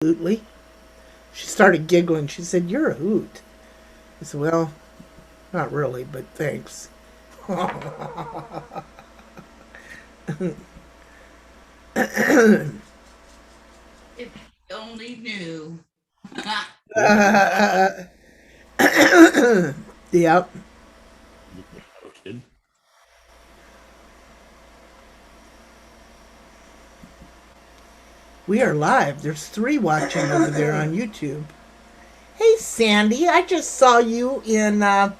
Absolutely. She started giggling. She said, "You're a hoot." I said, "Well, not really, but thanks." If you only knew. Yep. Roasted. We are live. There's 3 watching over there on YouTube. Hey, Sandy, I just saw you in a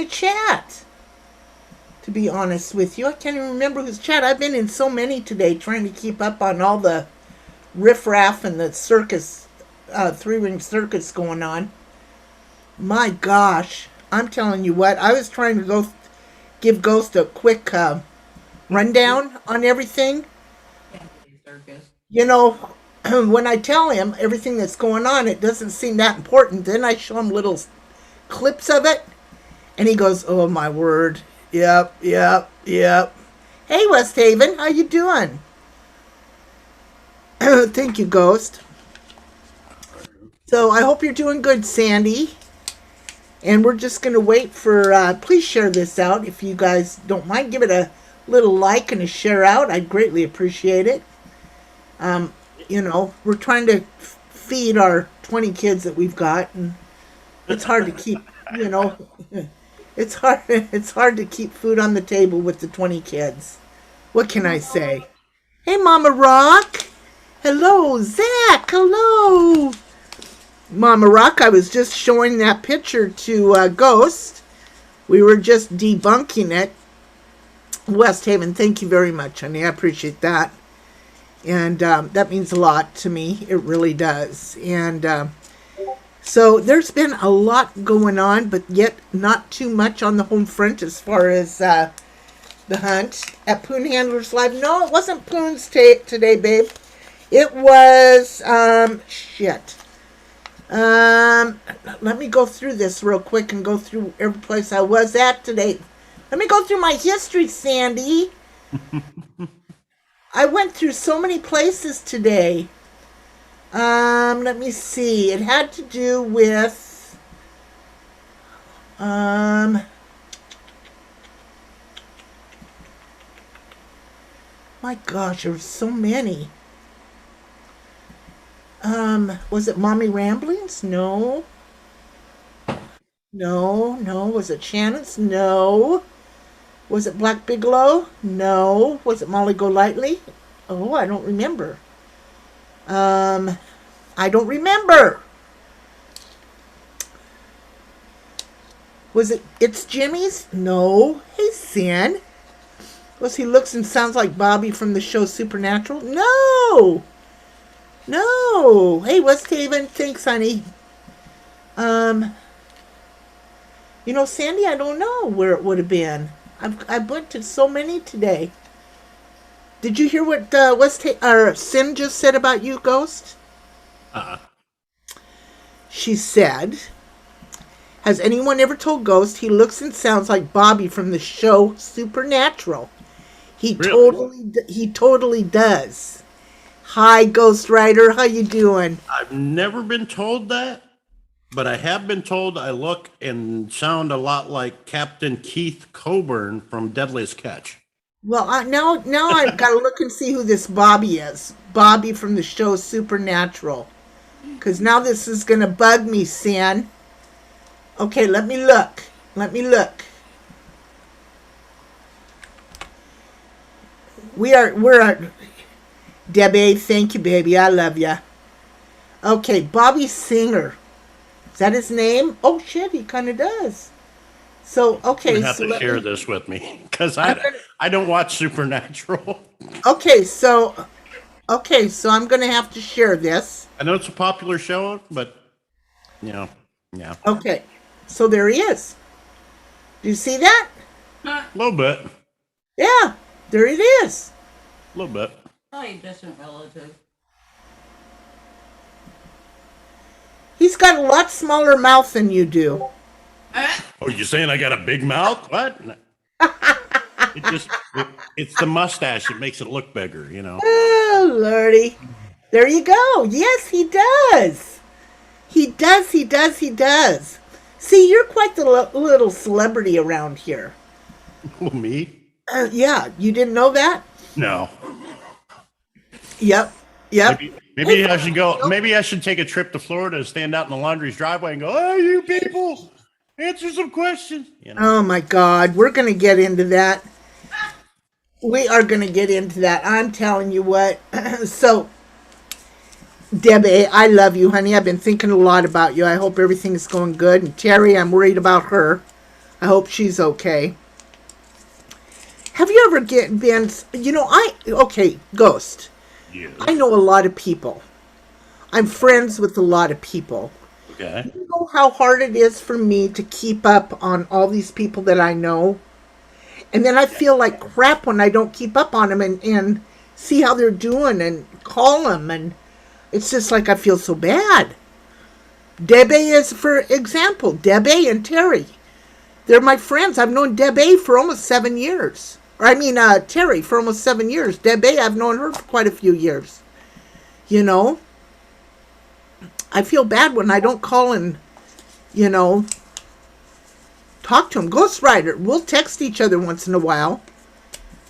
chat. To be honest with you, I can't even remember whose chat. I've been in so many today, trying to keep up on all the riffraff and the circus, 3-ring circus going on. My gosh, I'm telling you what. I was trying to go give Ghost a quick rundown on everything. Circus. You know, when I tell him everything that's going on, it doesn't seem that important. Then I show him little clips of it, and he goes, "Oh my word, yep, yep, yep." Hey, West Haven, how you doing? Thank you, Ghost. So I hope you're doing good, Sandy. And we're just going to wait for, please share this out if you guys don't mind. Give it a little like and a share out. I'd greatly appreciate it. We're trying to feed our 20 kids that we've got, and it's hard to keep, you know, it's hard to keep food on the table with the 20 kids. What can I say? Hey, Mama Rock. Hello, Zach. Hello. Mama Rock, I was just showing that picture to Ghost. We were just debunking it. West Haven, thank you very much, honey. I appreciate that. And that means a lot to me. It really does. And so there's been a lot going on, but yet not too much on the home front as far as the hunt at Poon Handlers Live. No, it wasn't Poon's today, babe. It was, shit. Let me go through this real quick and go through every place I was at today. Let me go through my history, Sandy. I went through so many places today. Let me see. It had to do with, my gosh, there were so many. Was it Mommy Ramblings? No. No, no. Was it Shannon's? No. Was it Black Bigelow? No. Was it Molly Golightly? Oh, I don't remember. I don't remember. Was it It's Jimmy's? No. Hey, Sin. Was he looks and sounds like Bobby from the show Supernatural? No. No. Hey, West Haven. Thanks, honey. Sandy, I don't know where it would have been. I went to so many today. Did you hear what Sin just said about you, Ghost? Uh-uh. She said, "Has anyone ever told Ghost he looks and sounds like Bobby from the show Supernatural? He Really? he totally does." Hi, Ghost Rider. How you doing? I've never been told that, but I have been told I look and sound a lot like Captain Keith Coburn from Deadliest Catch. Well, now I've got to look and see who this Bobby is. Bobby from the show Supernatural. Because now this is going to bug me, Sin. Okay, let me look. Let me look. We're Debbie, thank you, baby. I love ya. Okay, Bobby Singer. Is that his name? Oh, shit, he kind of does. So, okay. You have to share this with me because I don't watch Supernatural. Okay, so I'm going to have to share this. I know it's a popular show, but, yeah. Okay, so there he is. Do you see that? A little bit. Yeah, there it is. A little bit. Probably a distant relative. He's got a lot smaller mouth than you do. Oh, you saying I got a big mouth? What? It's the mustache. It makes it look bigger, Oh, Lordy. There you go. Yes, he does. He does, he does, he does. See, you're quite the little celebrity around here. Who, me? Yeah, you didn't know that? No. Yep, yep. Maybe I should go. Maybe I should take a trip to Florida, stand out in the laundry's driveway, and go, "Hey, you people, answer some questions." You know. Oh my God, we're going to get into that. We are going to get into that. I'm telling you what. So, Debbie, I love you, honey. I've been thinking a lot about you. I hope everything is going good. And Terry, I'm worried about her. I hope she's okay. Have you ever been, okay, Ghost. Yeah. I know a lot of people. I'm friends with a lot of people. Okay. You know how hard it is for me to keep up on all these people that I know? And then I feel like crap when I don't keep up on them and see how they're doing and call them. And it's just like I feel so bad. Debbie is, for example, Debbie and Terry. They're my friends. I've known Debbie for almost 7 years. Terry for almost 7 years. Debbie, I've known her for quite a few years. You know? I feel bad when I don't call and, talk to him. Ghost Rider, we'll text each other once in a while.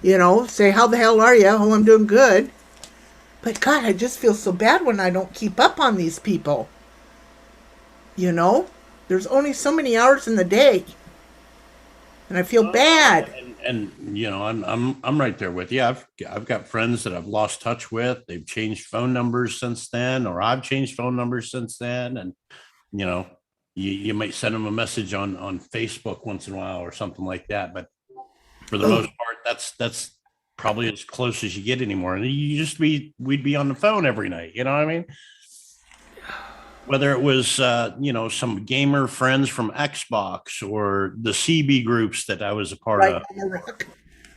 Say, how the hell are you? Oh, I'm doing good. But God, I just feel so bad when I don't keep up on these people. There's only so many hours in the day. And I feel bad. And I'm right there with you. I've got friends that I've lost touch with. They've changed phone numbers since then, or I've changed phone numbers since then. And you might send them a message on Facebook once in a while or something like that. But for the most part, that's probably as close as you get anymore. And we'd be on the phone every night. You know what I mean? Whether it was, some gamer friends from Xbox or the CB groups that I was a part of. Mama Rock.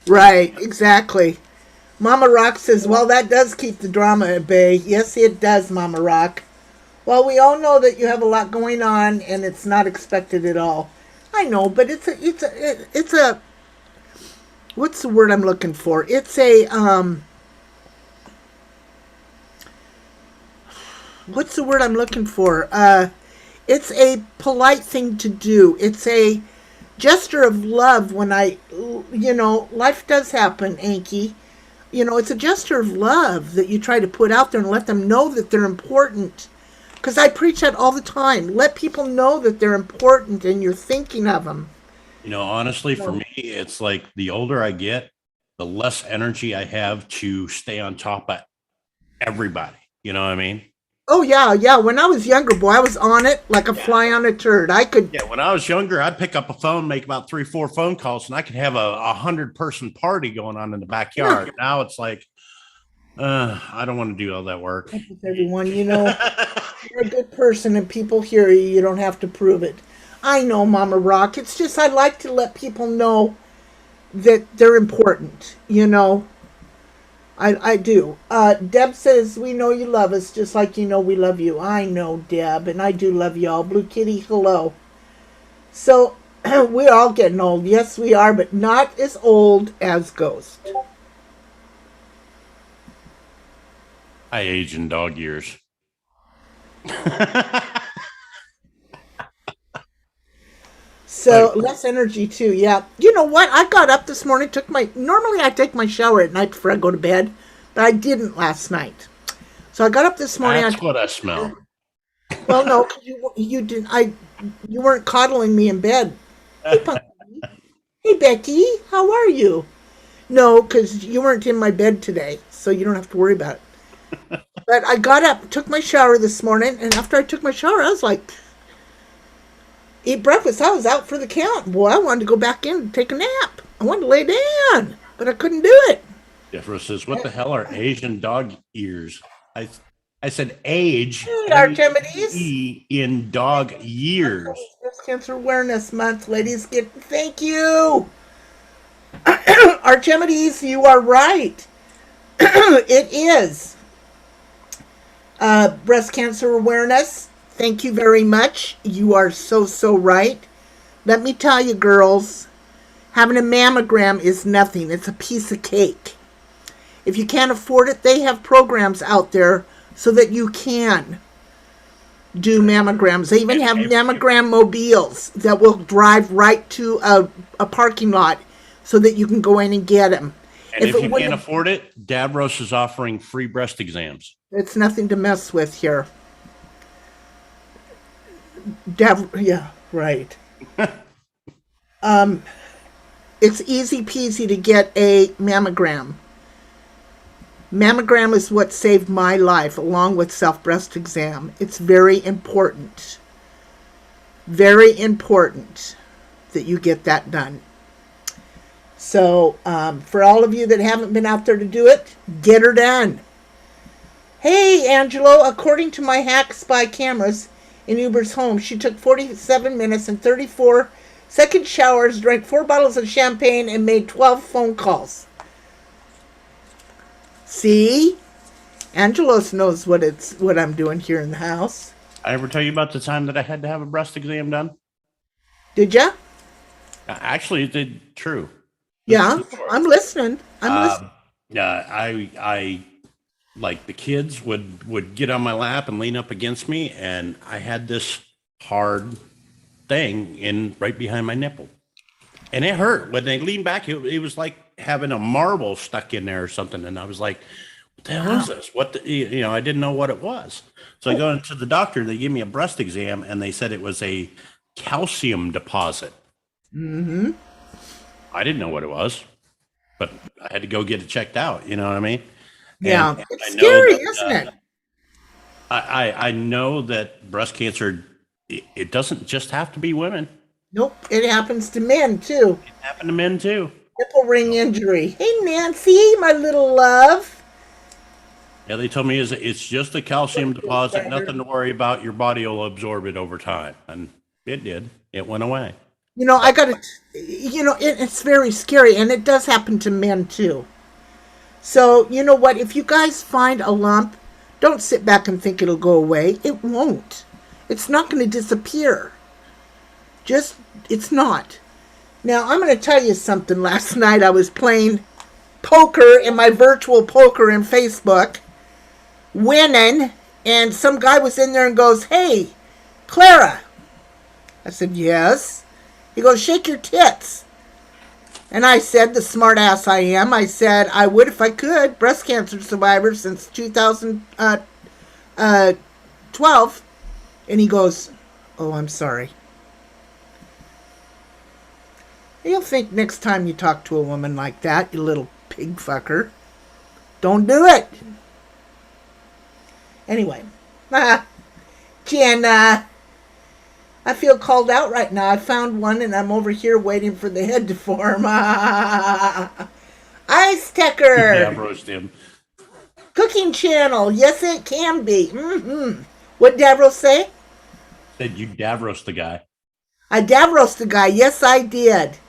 Right, exactly. Mama Rock says, well, that does keep the drama at bay. Yes, it does, Mama Rock. Well, we all know that you have a lot going on and it's not expected at all. I know, but it's a what's the word I'm looking for? It's a, what's the word I'm looking for? It's a polite thing to do. It's a gesture of love when life does happen, Anki. It's a gesture of love that you try to put out there and let them know that they're important. Because I preach that all the time. Let people know that they're important and you're thinking of them. Honestly, for me, it's like the older I get, the less energy I have to stay on top of everybody. You know what I mean? Oh, yeah. When I was younger, boy, I was on it like a fly on a turd. Yeah, when I was younger, I'd pick up a phone, make about 3-4 phone calls, and I could have a 100-person party going on in the backyard. Now it's like, I don't want to do all that work. Everyone, you're a good person and people hear you. You don't have to prove it. I know, Mama Rock. It's just I like to let people know that they're important, I do. Deb says, we know you love us just like we love you. I know, Deb, and I do love y'all. Blue Kitty, hello. So, we're all getting old. Yes, we are, but not as old as Ghost. I age in dog years. So less energy too, yeah. You know what? I got up this morning, normally I take my shower at night before I go to bed, but I didn't last night. So I got up this morning. That's what I smell. Well, no, you didn't. You weren't coddling me in bed. Hey, Punky. Hey, Becky, how are you? No, because you weren't in my bed today, so you don't have to worry about it. But I got up, took my shower this morning, and after I took my shower, I was like, eat breakfast. I was out for the count. Boy, I wanted to go back in and take a nap. I wanted to lay down, but I couldn't do it. Jeffro says, what the hell are Asian dog ears? I said age Archimedes in dog years. Breast Cancer Awareness Month, ladies. Thank you. Archimedes, you are right. It is. Breast Cancer Awareness. Thank you very much. You are so right. Let me tell you, girls, having a mammogram is nothing. It's a piece of cake. If you can't afford it, they have programs out there so that you can do mammograms. They even have mammogram mobiles that will drive right to a parking lot so that you can go in and get them. And if you can't afford it, Davros is offering free breast exams. It's nothing to mess with here. Yeah, right. It's easy peasy to get a mammogram. Mammogram is what saved my life, along with self-breast exam. It's very important. Very important that you get that done. So, for all of you that haven't been out there to do it, get her done. Hey, Angelo, according to my Hack Spy cameras in Uber's home, she took 47 minutes and 34-second showers, drank 4 bottles of champagne, and made 12 phone calls. See? Angelos knows what I'm doing here in the house. I ever tell you about the time that I had to have a breast exam done? Did ya? Actually, it did. True. Yeah, I'm listening. I like the kids would get on my lap and lean up against me, and I had this hard thing in right behind my nipple, and it hurt when they leaned back. It was like having a marble stuck in there or something, and I was like, "What the hell is this? What the, I didn't know what it was." So I go into the doctor. They gave me a breast exam, and they said it was a calcium deposit. Mm-hmm. I didn't know what it was, but I had to go get it checked out. You know what I mean? Yeah, and it's scary, isn't it? I know that breast cancer, it doesn't just have to be women. Nope, it happens to men too. It happened to men too. Nipple ring injury. Hey, Nancy, my little love. Yeah, they told me it's just a calcium deposit, nothing to worry about. Your body will absorb it over time, and it did. It went away. I got to, it's very scary, and it does happen to men too. So, you know what? If you guys find a lump, don't sit back and think it'll go away. It won't. It's not going to disappear. It's not. Now, I'm going to tell you something. Last night I was playing poker in my virtual poker in Facebook, winning, and some guy was in there and goes, "Hey, Clara." I said, "Yes." He goes, "Shake your tits." And I said, the smart ass I am, I said, "I would if I could. Breast cancer survivor since 2012. And he goes, "Oh, I'm sorry." You'll think next time you talk to a woman like that, you little pig fucker, don't do it. Anyway, Jenna, I feel called out right now. I found one and I'm over here waiting for the head to form. Ice Tecker. Davros him. Cooking channel. Yes, it can be. Mm-hmm. What did Davros say? Said you Davros the guy. I Davros the guy. Yes, I did.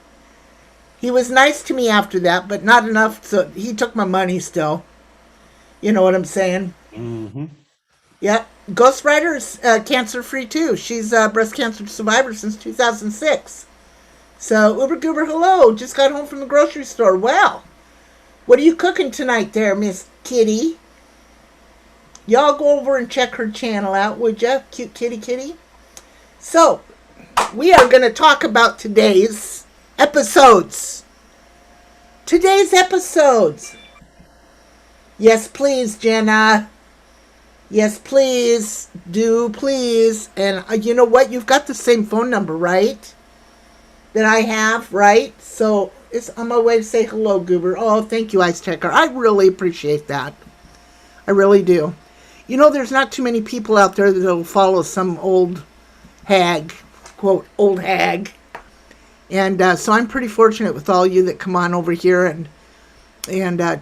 He was nice to me after that, but not enough. So he took my money still. You know what I'm saying? Mm-hmm. Yeah. Ghost Rider's cancer-free too. She's a breast cancer survivor since 2006. So, Uber Goober, hello. Just got home from the grocery store. Well, what are you cooking tonight there, Miss Kitty? Y'all go over and check her channel out, would ya? Cute kitty. So, we are going to talk about today's episodes. Yes, please, Jenna. Yes, please. Do please. And you know what? You've got the same phone number, right? That I have, right? So it's on my way to say hello, Goober. Oh, thank you, Ice Checker. I really appreciate that. I really do. There's not too many people out there that'll follow some old hag, quote, old hag. And so I'm pretty fortunate with all you that come on over here and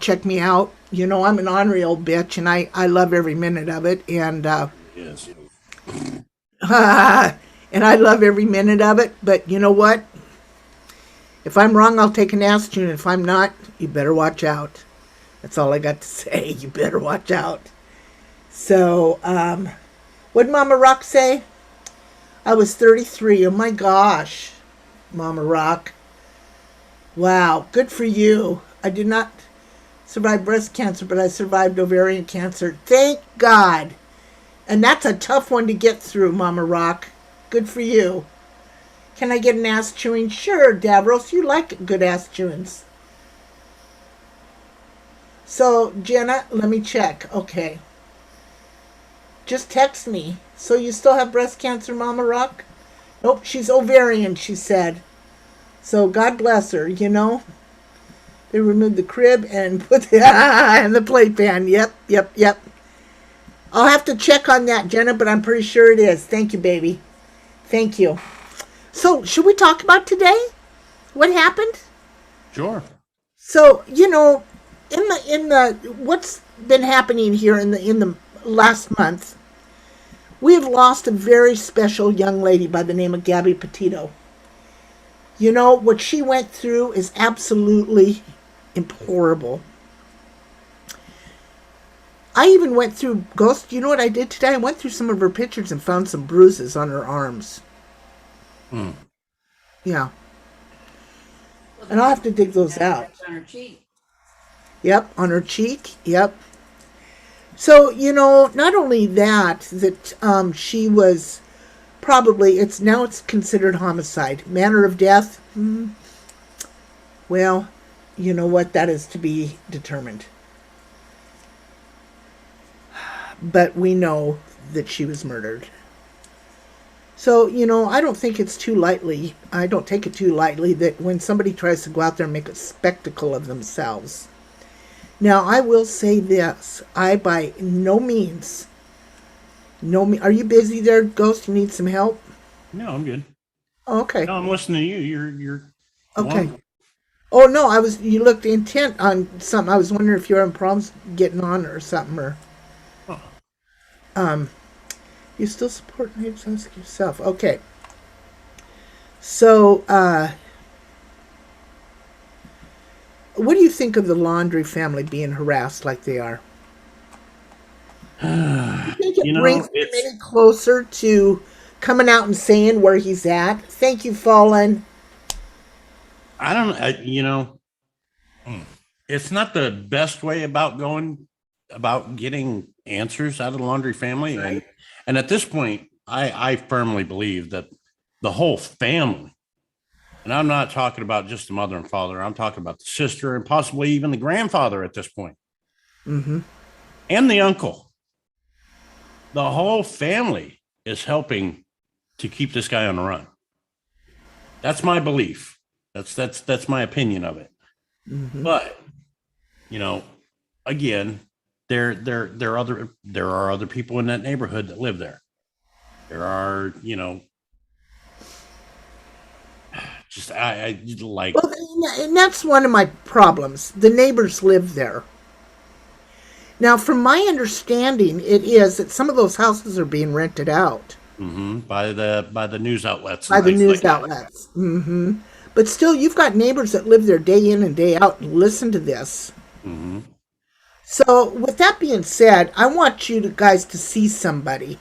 check me out. I'm an ornery old bitch, and I love every minute of it. And Yes. and I love every minute of it. But you know what? If I'm wrong, I'll take an ass tune. If I'm not, you better watch out. That's all I got to say. You better watch out. So, what did Mama Rock say? I was 33. Oh my gosh, Mama Rock. Wow, good for you. I did not Survived breast cancer, but I survived ovarian cancer. Thank God. And that's a tough one to get through, Mama Rock. Good for you. Can I get an ass chewing? Sure, Davros. You like good ass chewings. So, Jenna, let me check. Okay. Just text me. So you still have breast cancer, Mama Rock? Nope, she's ovarian, she said. So God bless her, you know. They removed the crib and put the and the playpan. Yep. I'll have to check on that, Jenna, but I'm pretty sure it is. Thank you, baby. Thank you. So, should we talk about today? What happened? Sure. So, you know, in the what's been happening here in the last month, we have lost a very special young lady by the name of Gabby Petito. You know, what she went through is absolutely implorable. I even went through, Ghost, you know what I did today? I went through some of her pictures and found some bruises on her arms. Yeah. Well, And I'll have to dig those out. on her cheek. Yep, on her cheek. Yep. So, you know, not only that she was probably, it's considered homicide. Manner of death, well, you know what, that is to be determined. But we know that she was murdered. So, you know, I don't take it too lightly that when somebody tries to go out there and make a spectacle of themselves. Now, I will say this. I by no means, are you busy there, Ghost? You need some help? No, I'm good. Okay. No, I'm listening to you. You're Okay. wonderful. Oh, no, you looked intent on something. I was wondering if you're having problems getting on or something, or... Oh. You still support neighbors? Ask yourself. Okay. So, what do you think of the Laundry family being harassed like they are? Do you think it brings him any closer to coming out and saying where he's at? Thank you, Fallen. I don't, it's not the best way about getting answers out of the Laundry family. Right. And at this point, I firmly believe that the whole family, and I'm not talking about just the mother and father, I'm talking about the sister and possibly even the grandfather at this point. Mm-hmm. And the uncle. The whole family is helping to keep this guy on the run. That's my belief. That's my opinion of it. Mm-hmm. But, you know, again, there are other people in that neighborhood that live there. There are, you know, just I like. Well, and that's one of my problems. The neighbors live there. Now, from my understanding, it is that some of those houses are being rented out. Mm-hmm, by the news outlets. By the news outlets. Mm-hmm. But still, you've got neighbors that live there day in and day out and listen to this. Mm-hmm. So, with that being said, I want you guys to see somebody.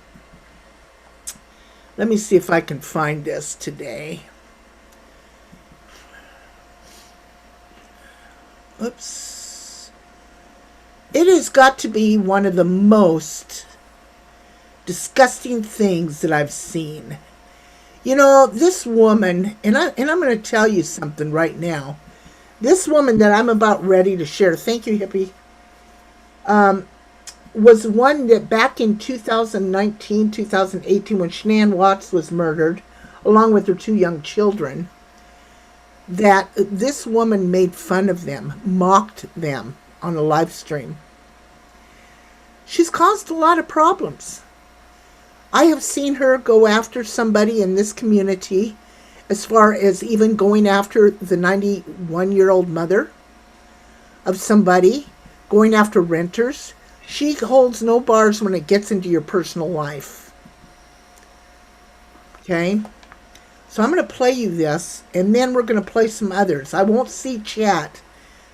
Let me see if I can find this today. Oops. It has got to be one of the most disgusting things that I've seen. You know, this woman, and I'm going to tell you something right now. This woman that I'm about ready to share, thank you, Hippie, was one that back in 2019, 2018, when Shanann Watts was murdered, along with her two young children, that this woman made fun of them, mocked them on a live stream. She's caused a lot of problems. I have seen her go after somebody in this community, as far as even going after the 91-year-old mother of somebody, going after renters. She holds no bars when it gets into your personal life. Okay? So I'm going to play you this, and then we're going to play some others. I won't see chat,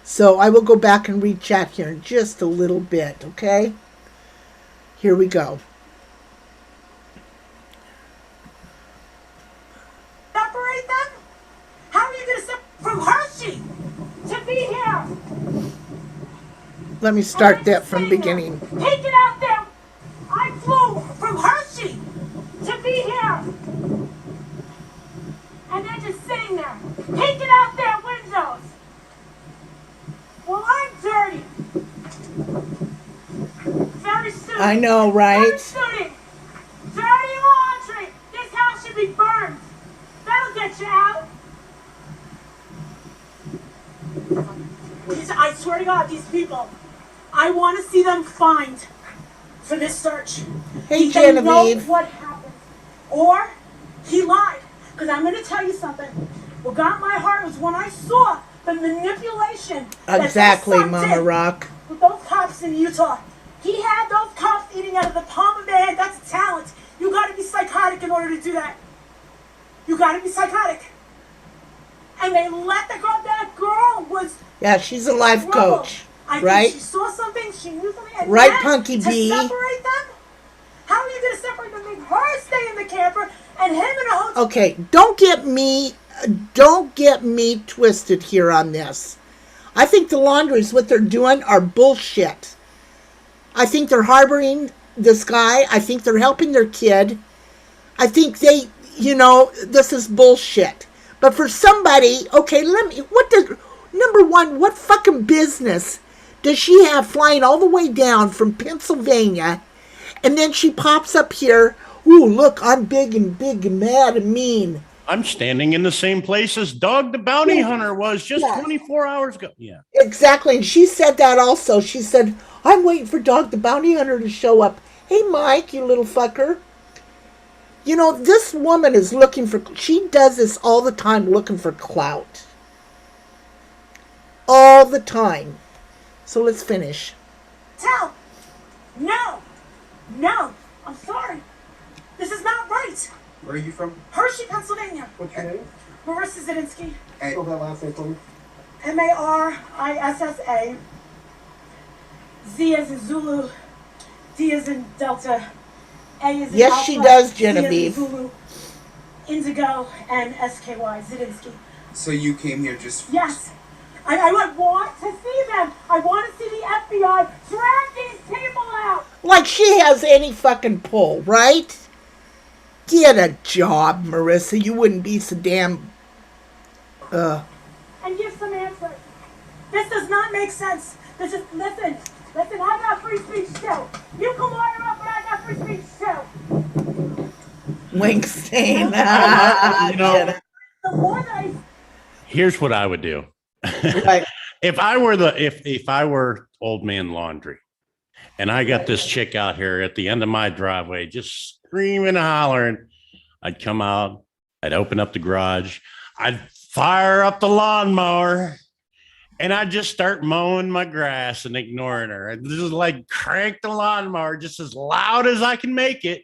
so I will go back and read chat here in just a little bit, okay? Here we go. Separate them? How are you going to separate from Hershey to be here? Let me start that from beginning. Take it out there. I flew from Hershey to be here. And they're just sitting there. Take it out their windows. Well, I'm dirty. Very soon. I know, Very right? soon. Dirty laundry. This house should be burned. That'll get you out. I swear to God, these people, I want to see them fined for this search. Hey, They know Genevieve. what happened. Or he lied. Because I'm going to tell you something. What got my heart was when I saw the manipulation that Exactly, their son Mama did Rock. with those cops in Utah. He had those cops eating out of the palm of their hand. That's a talent. You got to be psychotic in order to do that. You got to be psychotic. And they let the girl. That girl was. Yeah, she's a life trouble. coach, I right? think she saw something. She knew something. And Right, then Punky to B? separate them. How are you going to separate them? Make her stay in the camper and him in a hotel. Okay, don't get me twisted here on this. I think the laundries, what they're doing, are bullshit. I think they're harboring this guy. I think they're helping their kid. I think this is bullshit. But for somebody, okay, number one, what fucking business does she have flying all the way down from Pennsylvania, and then she pops up here, ooh, look, I'm big and mad and mean. I'm standing in the same place as Dog the Bounty Hunter was just 24 hours ago. Yeah. Exactly, and she said that also. She said, I'm waiting for Dog the Bounty Hunter to show up. Hey, Mike, you little fucker. You know, this woman is looking for, she does this all the time looking for clout. All the time. So let's finish. Tell. No. I'm sorry. This is not right. Where are you from? Hershey, Pennsylvania. What's your name? Marissa Zadinsky. Spell that last name for me. Marissa. Z as in Zulu. D as in Delta. A as in Yes, Alpha, she does, Z as in Genevieve. Zulu, Indigo, and SKY. Zadinsky. So you came here just... Yes. I want to see them. I want to see the FBI drag these people out. Like she has any fucking pull, right? Get a job, Marissa. You wouldn't be so damn... And give some answers. This does not make sense. Listen, I got free speech too. You can lawyer up, but I got free speech too. Wink stain. You know, The more they... here's what I would do. Right. If I were Old Man Laundry and I got this chick out here at the end of my driveway just screaming and hollering, I'd come out, I'd open up the garage, I'd fire up the lawnmower, and I'd just start mowing my grass and ignoring her. I'd just like crank the lawnmower just as loud as I can make it.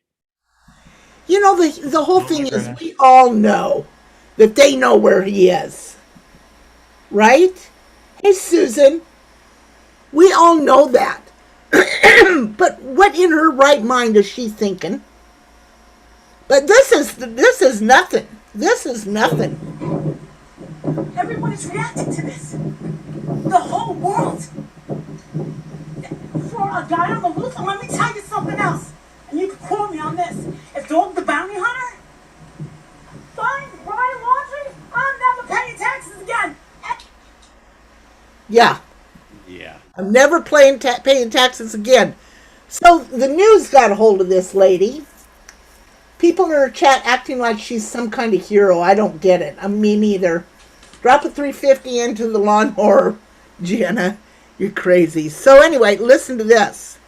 You know, the whole thing is we all know that they know where he is. Right? Hey, Susan. We all know that. But what in her right mind is she thinking? But this is nothing. This is nothing. Everyone is reacting to this. The whole world. For a guy on the loose, and let me tell you something else. And you can quote me on this. If Dog the Bounty Hunter finds Brian Laundrie, I'm never paying taxes again. Yeah. Yeah. I'm never paying taxes again. So the news got a hold of this lady. People in her chat acting like she's some kind of hero. I don't get it. I mean, either. Drop a 350 into the lawnmower, Jenna. You're crazy. So anyway, listen to this.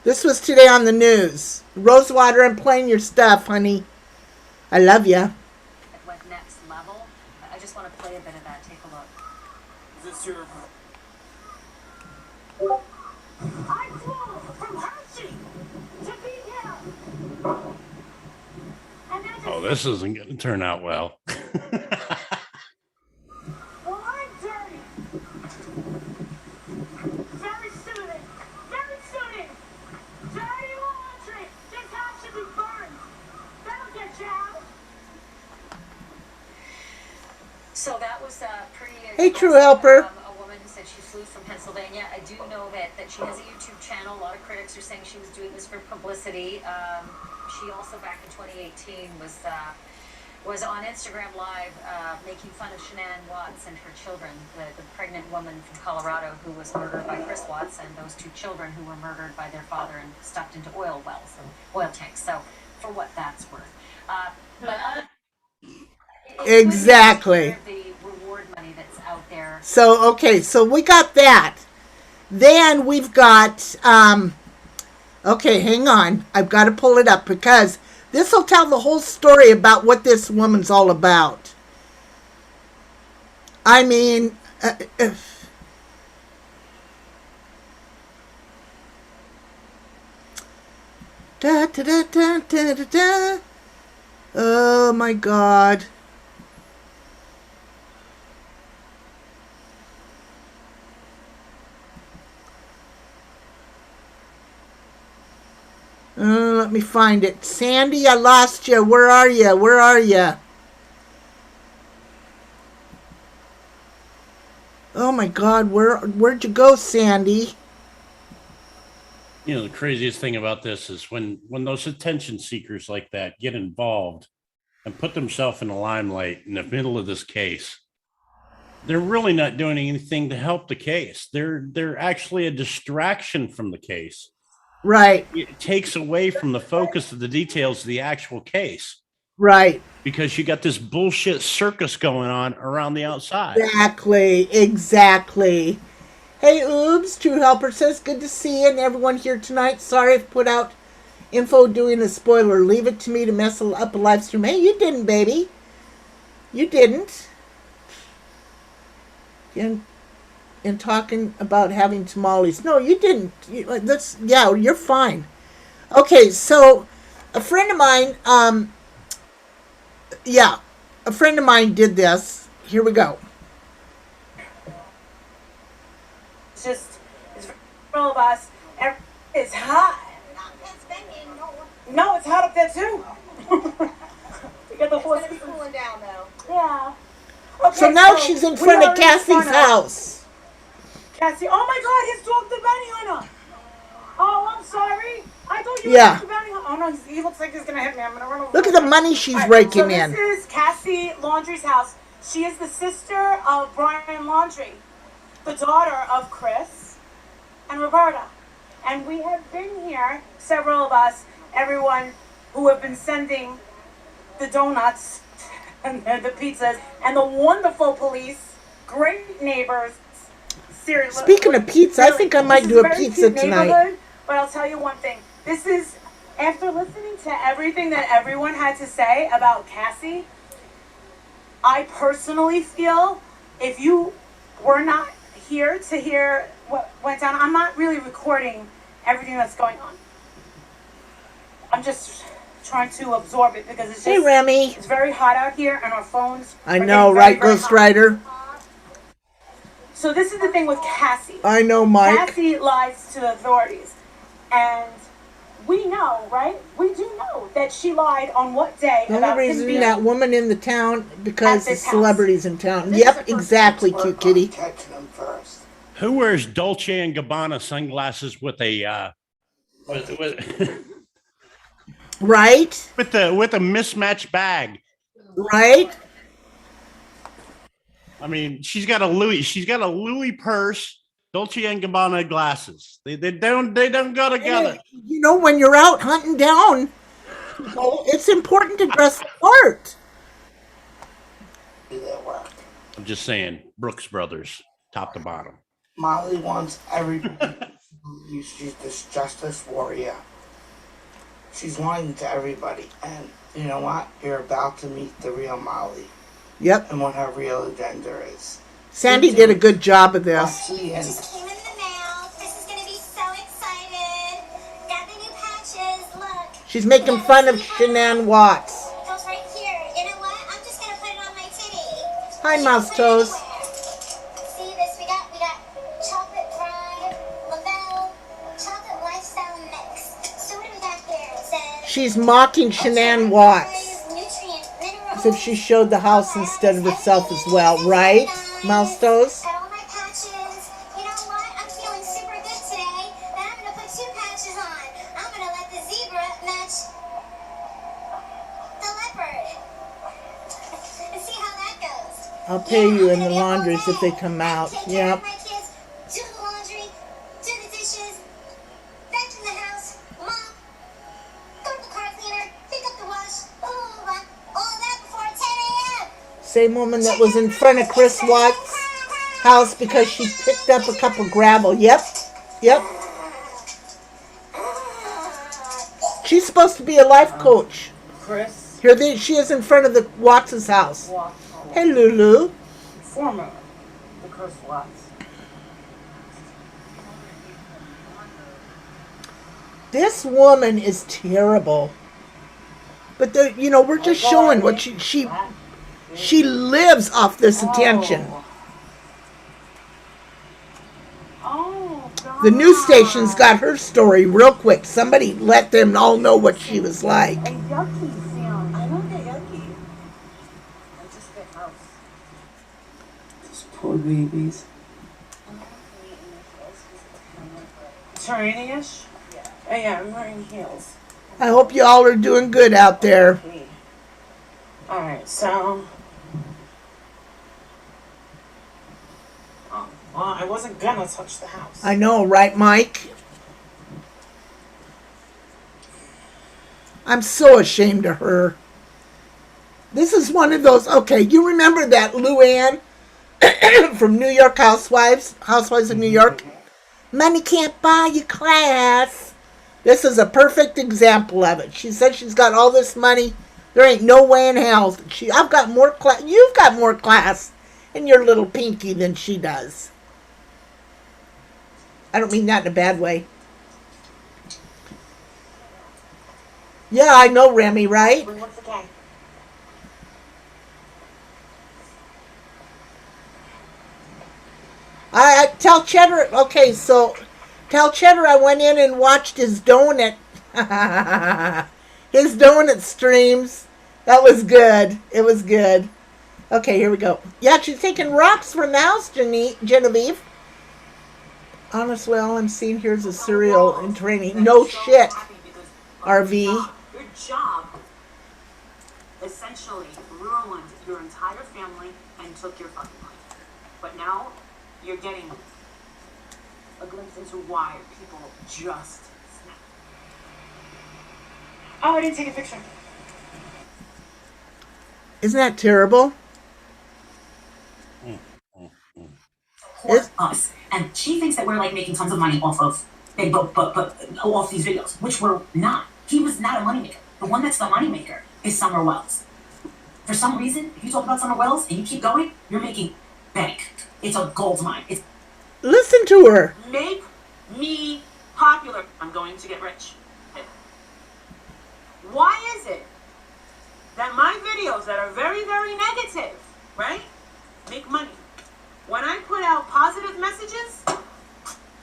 This was today on the news. Rosewater, I'm playing your stuff, honey. I love ya. It went next level. I just want to play a bit of that. Take a look. Is this your... I flew from Hershey to be here. And they're just... Oh, this isn't going to turn out well. Well, I'm dirty. Very soothing. Very soothing. Dirty laundry. This house should be burned. That'll get you out. Hey, True Helper. A woman who said she flew from Pennsylvania. I do know that she has a YouTube channel. A lot of critics are saying she was doing this for publicity. She also, back in 2018, was on Instagram Live making fun of Shanann Watts and her children, the pregnant woman from Colorado who was murdered by Chris Watts, and those two children who were murdered by their father and stuffed into oil wells and oil tanks. So, for what that's worth. Exactly. The reward money that's out there. So, okay, so we got that. Then we've got, okay, hang on. I've got to pull it up because this will tell the whole story about what this woman's all about. I mean, da, da, da, da, da, da, da. Oh my God. Let me find it. Sandy, I lost you. Where are you? Where are you? Oh my God, where'd you go, Sandy? You know, the craziest thing about this is when those attention seekers like that get involved and put themselves in the limelight in the middle of this case, they're really not doing anything to help the case. They're actually a distraction from the case. Right. It takes away from the focus of the details of the actual case. Right. Because you got this bullshit circus going on around the outside. Exactly. Hey, Oobs, True Helper says, good to see you and everyone here tonight. Sorry I've put out info doing a spoiler. Leave it to me to mess up a live stream. Hey, you didn't, baby. You didn't. And talking about having tamales. No, you didn't. You're fine. Okay, so a friend of mine, a friend of mine did this. Here we go. It's for all of us. It's hot. No, it's hot up there too. We got the horse. It's cooling down though. Yeah. Okay, So now she's in front of Cassie's house. Cassie, oh my God, his dog, the bounty hunter. Oh, I'm sorry. I thought you Yeah. were the bounty hunter. Oh no, he looks like he's gonna hit me. I'm gonna run over. Look at the money she's All right, raking so in. This is Cassie Laundry's house. She is the sister of Brian Laundry, the daughter of Chris and Roberta. And we have been here, several of us, everyone who have been sending the donuts and the pizzas and the wonderful police, great neighbors. Seriously. Speaking of pizza, I think I might This do is a very pizza cute tonight. neighborhood, but I'll tell you one thing. This is, after listening to everything that everyone had to say about Cassie, I personally feel if you were not here to hear what went down, I'm not really recording everything that's going on. I'm just trying to absorb it because it's just, Hey, Remy. it's very hot out here and our phones I are know, getting right, very Ghost hot. Rider? So this is the thing with Cassie. I know, Mike. Cassie lies to the authorities. And we know, right? We do know that she lied on what day The about only him reason being that woman in the town, because At the this house. celebrities in town. This is the Yep, first exactly, Work cute on kitty. catching them first. Who wears Dolce and Gabbana sunglasses with a with Right? with a mismatched bag? Right? I mean, she's got a Louis purse, Dolce and Gabbana glasses. They don't go together. You know, when you're out hunting down people, it's important to dress the part. Do their work. I'm just saying, Brooks Brothers, top to bottom. Molly wants everybody to believe she's this justice warrior. She's lying to everybody. And you know what? You're about to meet the real Molly Yep. and what her real agenda is. Sandy did a good job of this. Watch the end. Just came in the mail. Chris is gonna be so excited. Got the new patches. Look. She's making fun of Shanann Watts. Goes right here. You know what? I'm just gonna put it on my titty. Hi, You Mouse can put it Toes. anywhere. See this? We got chocolate pride, Lavelle, chocolate lifestyle mix. So what do we got here? It says She's mocking Shanann Watts. nutrient, mineral, As if she showed the house instead of herself as well, right? Milestones. Got all my patches. You know what? I'm feeling super good today. And I'm gonna put 2 patches on. I'm gonna let the zebra match the leopard. And see how that goes. I'll pay you I'm in the gonna be up all laundries if they day. come I out. take care of Yep. my kids, do the laundry, do the dishes, vacuum the house, mop, go to the car cleaner, pick up the wash, all that before 10 a.m. Same woman that was in front of Chris Watts' house because she picked up a cup of gravel. Yep. Yep. She's supposed to be a life coach. Chris She is in front of the Watts' house. Watts. Hey, Lulu. Former the Chris Watts. This woman is terrible. But we're just showing what she lives off this attention. Oh, God. The news station's got her story real quick. Somebody let them all know what she was like. A yucky sound. I don't get yucky. I just get gross. Those poor babies. Terrain-ish? Yeah, I'm wearing heels. I hope you all are doing good out there. Alright, so. Oh, well, I wasn't gonna touch the house. I know, right, Mike? I'm so ashamed of her. This is one of those, okay, you remember that Luann from New York Housewives of New York? Money can't buy you class. This is a perfect example of it. She said she's got all this money. There ain't no way in hell. I've got more class. You've got more class in your little pinky than she does. I don't mean that in a bad way. Yeah, I know, Remy, right? What's the game? I tell Cheddar, okay, so tell Cheddar I went in and watched his donut. His donut streams. That was good. It was good. Okay, here we go. Yeah, she's taking rocks from the house, Genevieve. Honestly, all I'm seeing here is a cereal in training. No shit, RV. Your job essentially ruined your entire family and took your fucking life. But now you're getting a glimpse into why people just snap. Oh, I didn't take a picture. Isn't that terrible? Support us. And she thinks that we're like making tons of money off of off these videos, which we're not. He was not a moneymaker. The one that's the moneymaker is Summer Wells. For some reason, if you talk about Summer Wells and you keep going, you're making bank. It's a gold mine. It's Listen to her. make me popular. I'm going to get rich. Why is it that my videos that are very, very negative, right, make money? When I put out positive messages,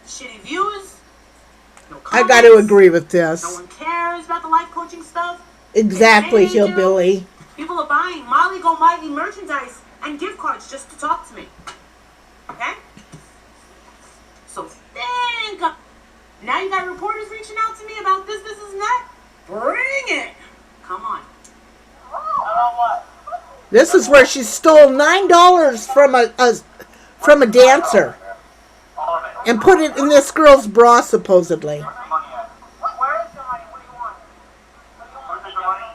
shitty views, no comments, I got to agree with no this. one cares about the life coaching stuff. Exactly, They do. hillbilly. People are buying Molly Go Mighty merchandise and gift cards just to talk to me. Okay? So think. Now you got reporters reaching out to me about this, and that. Bring it. Come on. This is where she stole $9 from a dancer and put it in this girl's bra, supposedly. Where is the money? What do you want? Where's the money?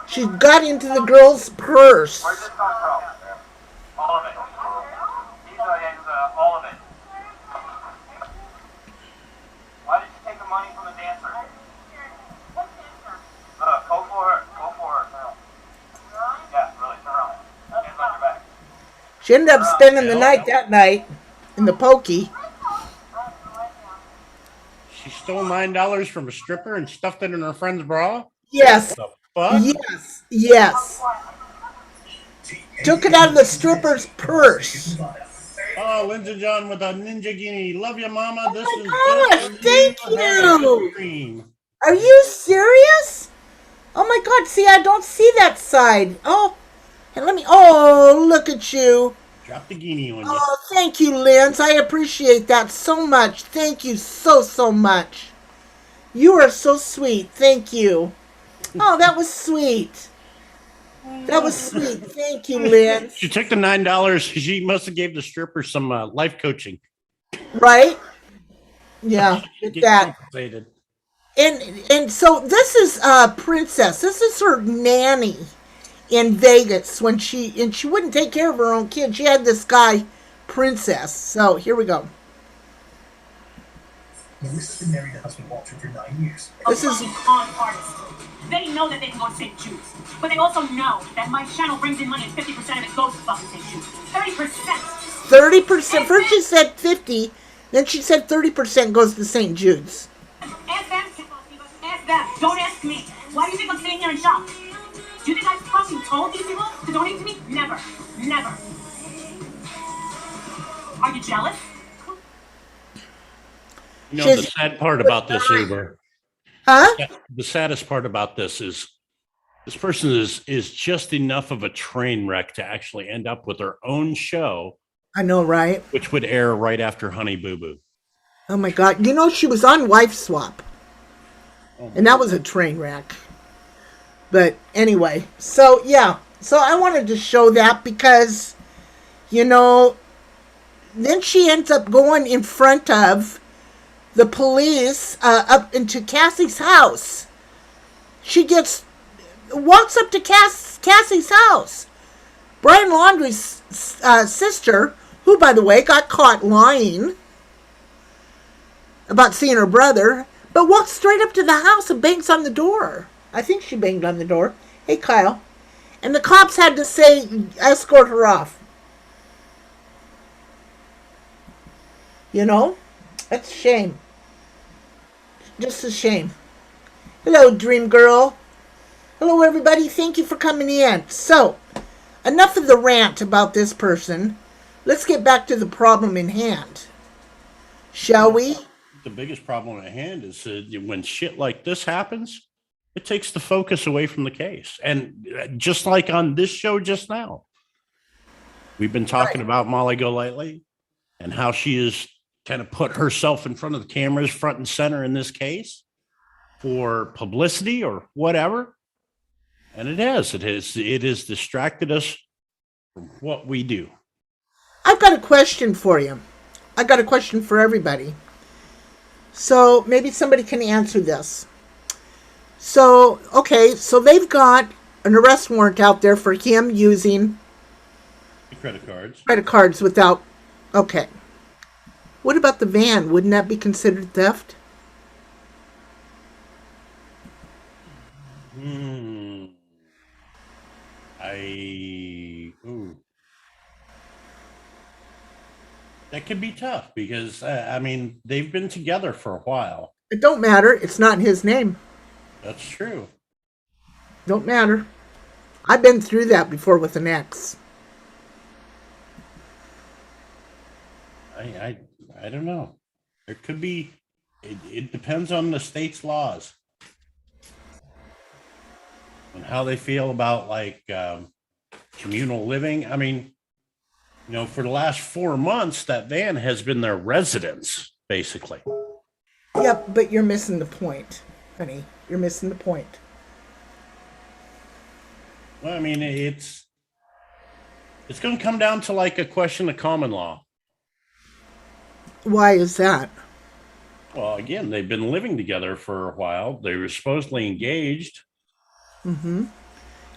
She got into the girl's purse. Where's this come from? All of it. These are all of it. Why did you take the money from the dancer? Go for her. Go for her. Yeah, really. Turn around. Hands on your back. She ended up spending the night that night in the pokey. She stole $9 from a stripper and stuffed it in her friend's bra. Yes. The fuck? Yes. Yes. Took it out of the stripper's purse. Oh, Lindsay John with a ninja guinea. Love you, mama. This is gosh, just for thank Have you. a dream. Are you serious? Oh my God, see, I don't see that side. Oh, and look at you. Drop the guinea on you. Oh, thank you, Linz. I appreciate that so much. Thank you so much. You are so sweet. Thank you. Oh, that was sweet. That was sweet. Thank you, Linz. She took the $9. She must have gave the stripper some life coaching. Right? Yeah, with Get that. compensated. And so this is Princess. This is her nanny in Vegas when she wouldn't take care of her own kid. She had this guy, Princess. So here we go. Maurice has been married to husband Walter for 9 years. This is con artist. They know that they can go to St. Jude's, but they also know that my channel brings in money and 50% of it goes to fucking St. Jude's. 30%. 30%. First she said 50, then she said 30% goes to St. Jude's. Ask them. Ask them. Don't ask me. Why do you think I'm sitting here in shock? Do you think I fucking told these people to donate to me? Never. Never. Are you jealous? You know, the sad part about this, Uber. Huh? The saddest part about this is this person is just enough of a train wreck to actually end up with her own show. I know, right? Which would air right after Honey Boo Boo. Oh my God. You know, she was on Wife Swap. And that was a train wreck. But anyway, so yeah. So I wanted to show that because, you know, then she ends up going in front of the police up into Cassie's house. She walks up to Cassie's house. Brian Laundrie's sister, who, by the way, got caught lying about seeing her brother, but walks straight up to the house and bangs on the door. I think she banged on the door. Hey, Kyle. And the cops had to escort her off. You know? That's a shame. Just a shame. Hello, Dream Girl. Hello, everybody. Thank you for coming in. So, enough of the rant about this person. Let's get back to the problem in hand. Shall we? The biggest problem at hand is when shit like this happens, it takes the focus away from the case. And just like on this show just now, we've been talking about Molly Golightly and how she is kind of put herself in front of the cameras front and center in this case for publicity or whatever. And it has distracted us from what we do. I've got a question for you. I've got a question for everybody. So maybe somebody can answer this. So, okay, so they've got an arrest warrant out there for him using The credit cards. Credit cards without, okay. What about the van? Wouldn't that be considered theft? That could be tough because, I mean, they've been together for a while. It don't matter. It's not in his name. That's true. Don't matter. I've been through that before with an ex. I don't know. There could be, it depends on the state's laws and how they feel about like communal living. I mean, you know, for the last 4 months, that van has been their residence, basically. Yep, but you're missing the point, honey. You're missing the point. Well, I mean, it's going to come down to like a question of common law. Why is that? Well, again, they've been living together for a while. They were supposedly engaged. Mm-hmm.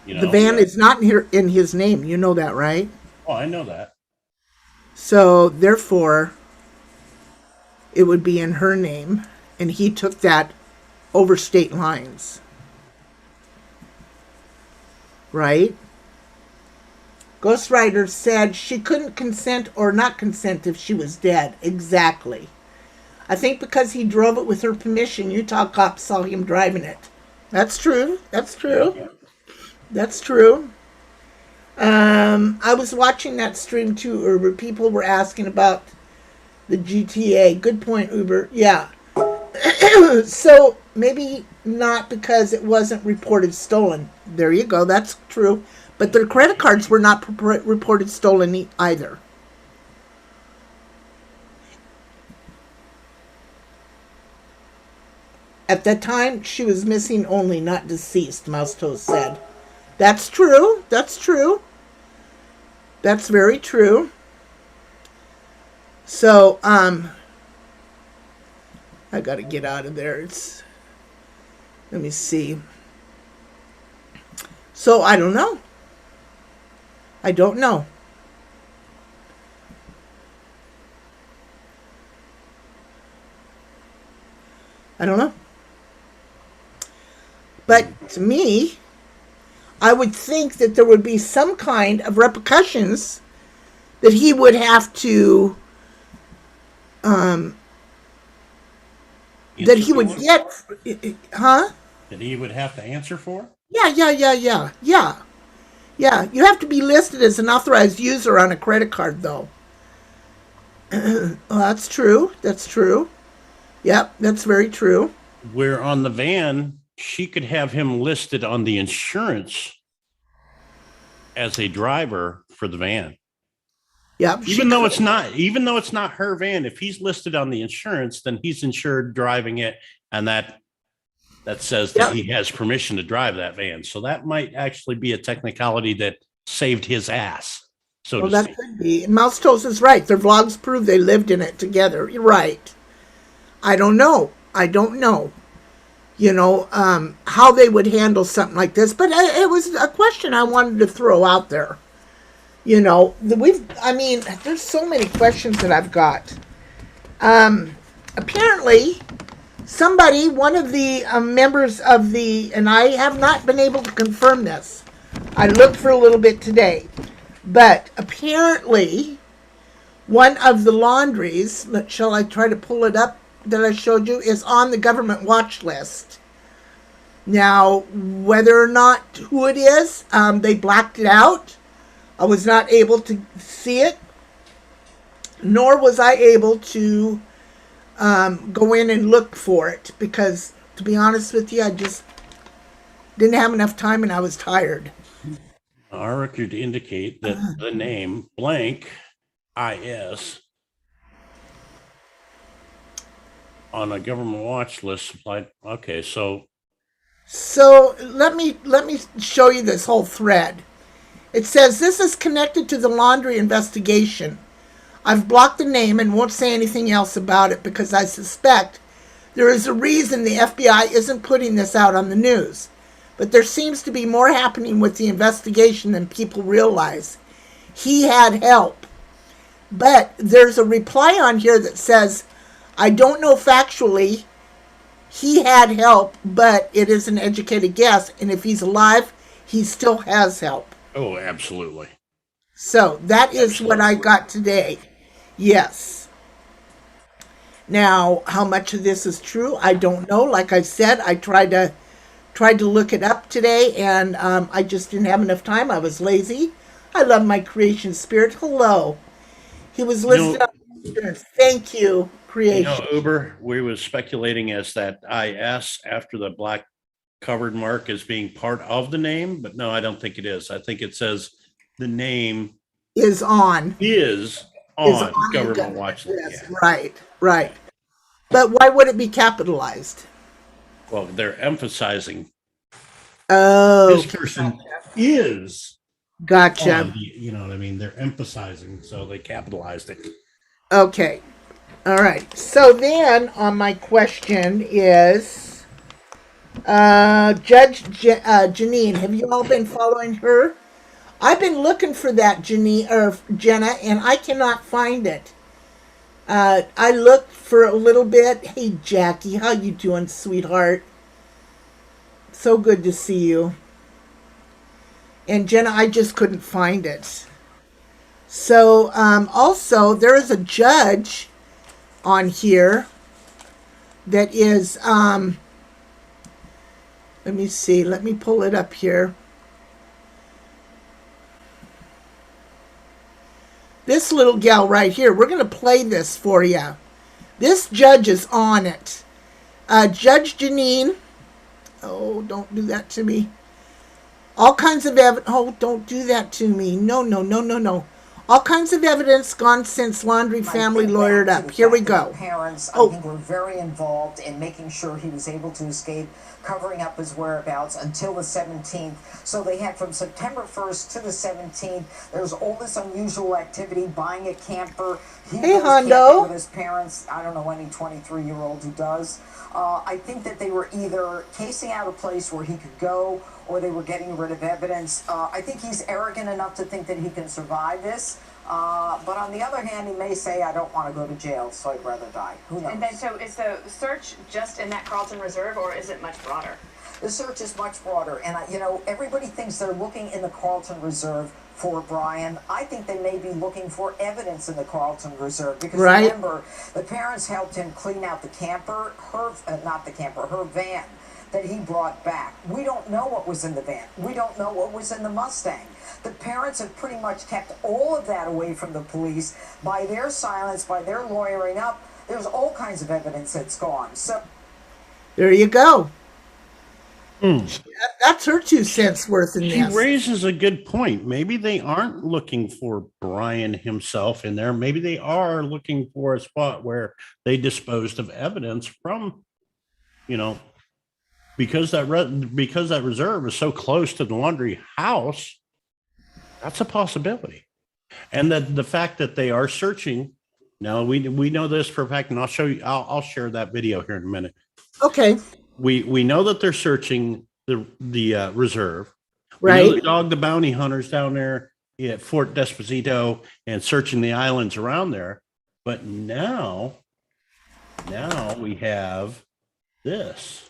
You know, the van is not in his name. You know that, right? Oh, I know that. So, therefore, it would be in her name. And he took that over state lines. Right? Ghost Rider said she couldn't consent or not consent if she was dead. Exactly. I think because he drove it with her permission, Utah cops saw him driving it. That's true. That's true. Yeah. That's true. I was watching that stream too, Uber. People were asking about the GTA. Good point, Uber. Yeah. So maybe not because it wasn't reported stolen. There you go. That's true. But their credit cards were not reported stolen either. At that time, she was missing only, not deceased, Mouse Toast said. That's true. That's true. That's very true. So, I gotta get out of there. Let me see. So, I don't know. I don't know. I don't know. But to me, I would think that there would be some kind of repercussions that he would have to, that he would get, huh? That he would have to answer for? Yeah. Yeah, you have to be listed as an authorized user on a credit card, though. Well, that's true. That's true. Yep, that's very true. Where on the van, she could have him listed on the insurance as a driver for the van. Yep. Even though it's not her van, if he's listed on the insurance, then he's insured driving it, and that says that he has permission to drive that van. So that might actually be a technicality that saved his ass. So well, that could be. And Mouse Toast is right. Their vlogs prove they lived in it together. You're right. I don't know. You know, how they would handle something like this. But it was a question I wanted to throw out there. You know, there's so many questions that I've got. Apparently, one of the members of and I have not been able to confirm this. I looked for a little bit today. But apparently, one of the laundries, shall I try to pull it up, that I showed you, is on the government watch list. Now, whether or not who it is, they blacked it out. I was not able to see it, nor was I able to go in and look for it, because, to be honest with you, I just didn't have enough time and I was tired. Our record indicate that the name blank IS on a government watch list supplied. Okay, so let me show you this whole thread. It says this is connected to the laundry investigation. I've blocked the name and won't say anything else about it because I suspect there is a reason the FBI isn't putting this out on the news. But there seems to be more happening with the investigation than people realize. He had help. But there's a reply on here that says, I don't know factually, he had help, but it is an educated guess. And if he's alive, he still has help. Oh, absolutely. So that is what I got today. Yes. Now, how much of this is true, I don't know. Like I said, I tried to look it up today, and I just didn't have enough time. I was lazy. I love my creation spirit. Hello. He was listed on insurance. Thank you, creation. Uber, we were speculating as that IS after the black covered mark as being part of the name, but no, I don't think it is. I think it says the name is on government watch list. Yes, yeah. Right. But why would it be capitalized? Well, they're emphasizing. Oh, this person is. Gotcha. You know what I mean? They're emphasizing, so they capitalized it. Okay. All right. So then, on my question is, Judge Janine, have you all been following her? I've been looking for that Jenna, and I cannot find it. I looked for a little bit. Hey, Jackie, how you doing, sweetheart? So good to see you. And Jenna, I just couldn't find it. So, also, there is a judge on here that is, let me see. Let me pull it up here. This little gal right here, we're going to play this for you. This judge is on it. Judge Janine, Oh, don't do that to me. All kinds of evidence. Oh, don't do that to me. No, no, no, no, no. All kinds of evidence gone since Laundrie family lawyered up. Here we go. Parents, I Oh, think, were very involved in making sure he was able to escape, covering up his whereabouts until the 17th. So they had from September 1st to the 17th, there's all this unusual activity, buying a camper. He hey, goes camping Hondo. with his parents. I don't know any 23-year-old who does. I think that they were either casing out a place where he could go, or they were getting rid of evidence. I think he's arrogant enough to think that he can survive this. But on the other hand, he may say, I don't want to go to jail, so I'd rather die. Who knows? And then, so is the search just in that Carlton Reserve, or is it much broader? The search is much broader, and everybody thinks they're looking in the Carlton Reserve for Brian. I think they may be looking for evidence in the Carlton Reserve, because remember, the parents helped him clean out the camper, her van that he brought back. We don't know what was in the van. We don't know what was in the Mustang. The parents have pretty much kept all of that away from the police by their silence, by their lawyering up. There's all kinds of evidence that's gone. So there you go. That's her 2 cents worth in this. She raises a good point. Maybe they aren't looking for Brian himself in there. Maybe they are looking for a spot where they disposed of evidence from, because that reserve is so close to the Laundrie house. That's a possibility. And the fact that they are searching now, we know this for a fact, and I'll show you. I'll share that video here in a minute. Okay. We know that they're searching the reserve. Right. We know they dogged the bounty hunters down there at Fort Desposito and searching the islands around there. But now we have this.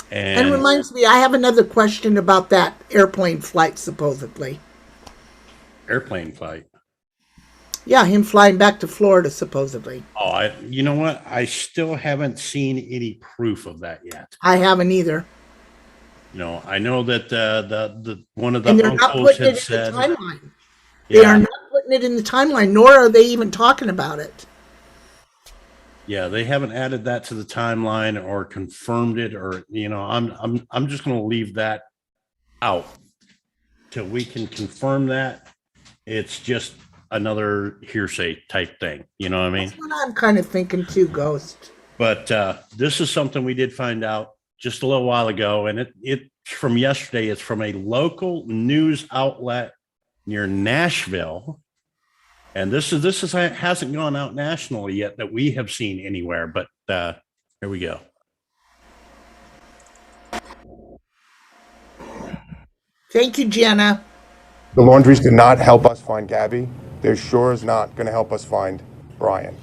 And reminds me, I have another question about that airplane flight, supposedly. Airplane flight? Yeah, him flying back to Florida, supposedly. Oh, you know what? I still haven't seen any proof of that yet. I haven't either. No, I know that the one of the and they're not uncles putting had it said in the timeline. They are not putting it in the timeline, nor are they even talking about it. Yeah, they haven't added that to the timeline or confirmed it, or I'm just going to leave that out till we can confirm that. It's just another hearsay type thing. You know what I mean? That's what I'm kind of thinking too, Ghost. But this is something we did find out just a little while ago, and it's from yesterday. It's from a local news outlet near Nashville. And this hasn't gone out nationally yet that we have seen anywhere, but here we go. Thank you, Jenna. The Laundries did not help us find Gabby. They're sure is not going to help us find Brian.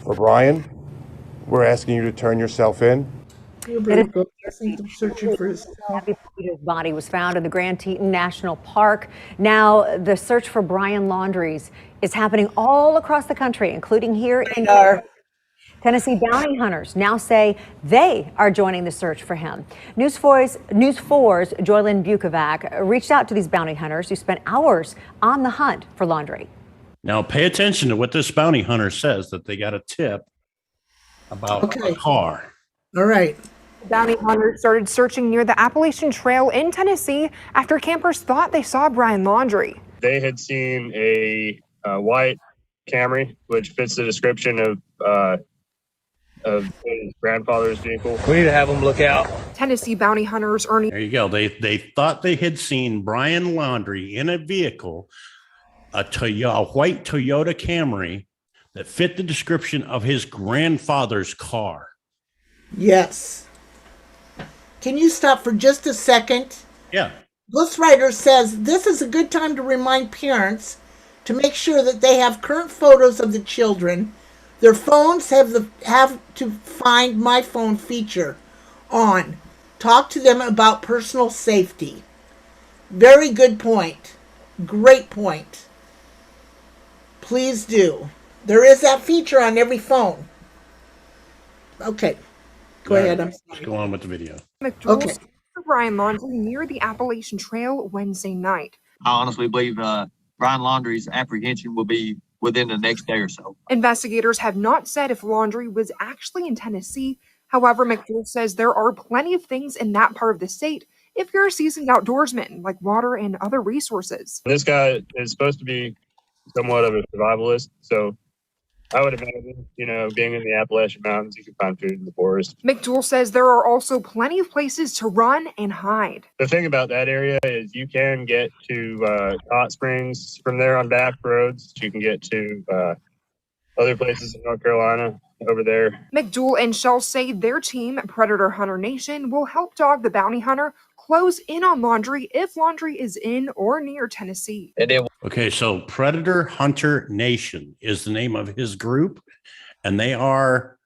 For Brian, we're asking you to turn yourself in. Searching for his body was found in the Grand Teton National Park. Now, the search for Brian Laundries is happening all across the country, including here in Tennessee. Bounty hunters now say they are joining the search for him. News 4's Joylyn Bukovac reached out to these bounty hunters who spent hours on the hunt for Laundrie. Now, pay attention to what this bounty hunter says, that they got a tip about a car. All right. Bounty hunters started searching near the Appalachian Trail in Tennessee after campers thought they saw Brian Laundrie. They had seen a white Camry, which fits the description of his grandfather's vehicle. We need to have them look out. Tennessee bounty hunters Ernie. There you go. They thought they had seen Brian Laundrie in a vehicle, a white Toyota Camry that fit the description of his grandfather's car. Yes. Can you stop for just a second? Yeah. Ghostwriter says this is a good time to remind parents to make sure that they have current photos of the children. Their phones have to find my phone feature on. Talk to them about personal safety. Very good point. Great point. Please do. There is that feature on every phone. Okay. Go ahead. I'm sorry. Let's go on with the video. Okay. Brian Laundrie near the Appalachian Trail Wednesday night. I honestly believe Brian Laundrie's apprehension will be within the next day or so. Investigators have not said if Laundrie was actually in Tennessee However, McDowell says there are plenty of things in that part of the state if you're a seasoned outdoorsman, like water and other resources. This guy is supposed to be somewhat of a survivalist, so I would imagine, being in the Appalachian Mountains, you can find food in the forest. McDowell says there are also plenty of places to run and hide. The thing about that area is you can get to Hot Springs from there on back roads. You can get to other places in North Carolina over there. McDowell and Shell say their team, Predator Hunter Nation, will help Dog the Bounty Hunter close in on Laundrie if Laundrie is in or near Tennessee. Okay, so Predator Hunter Nation is the name of his group, and they are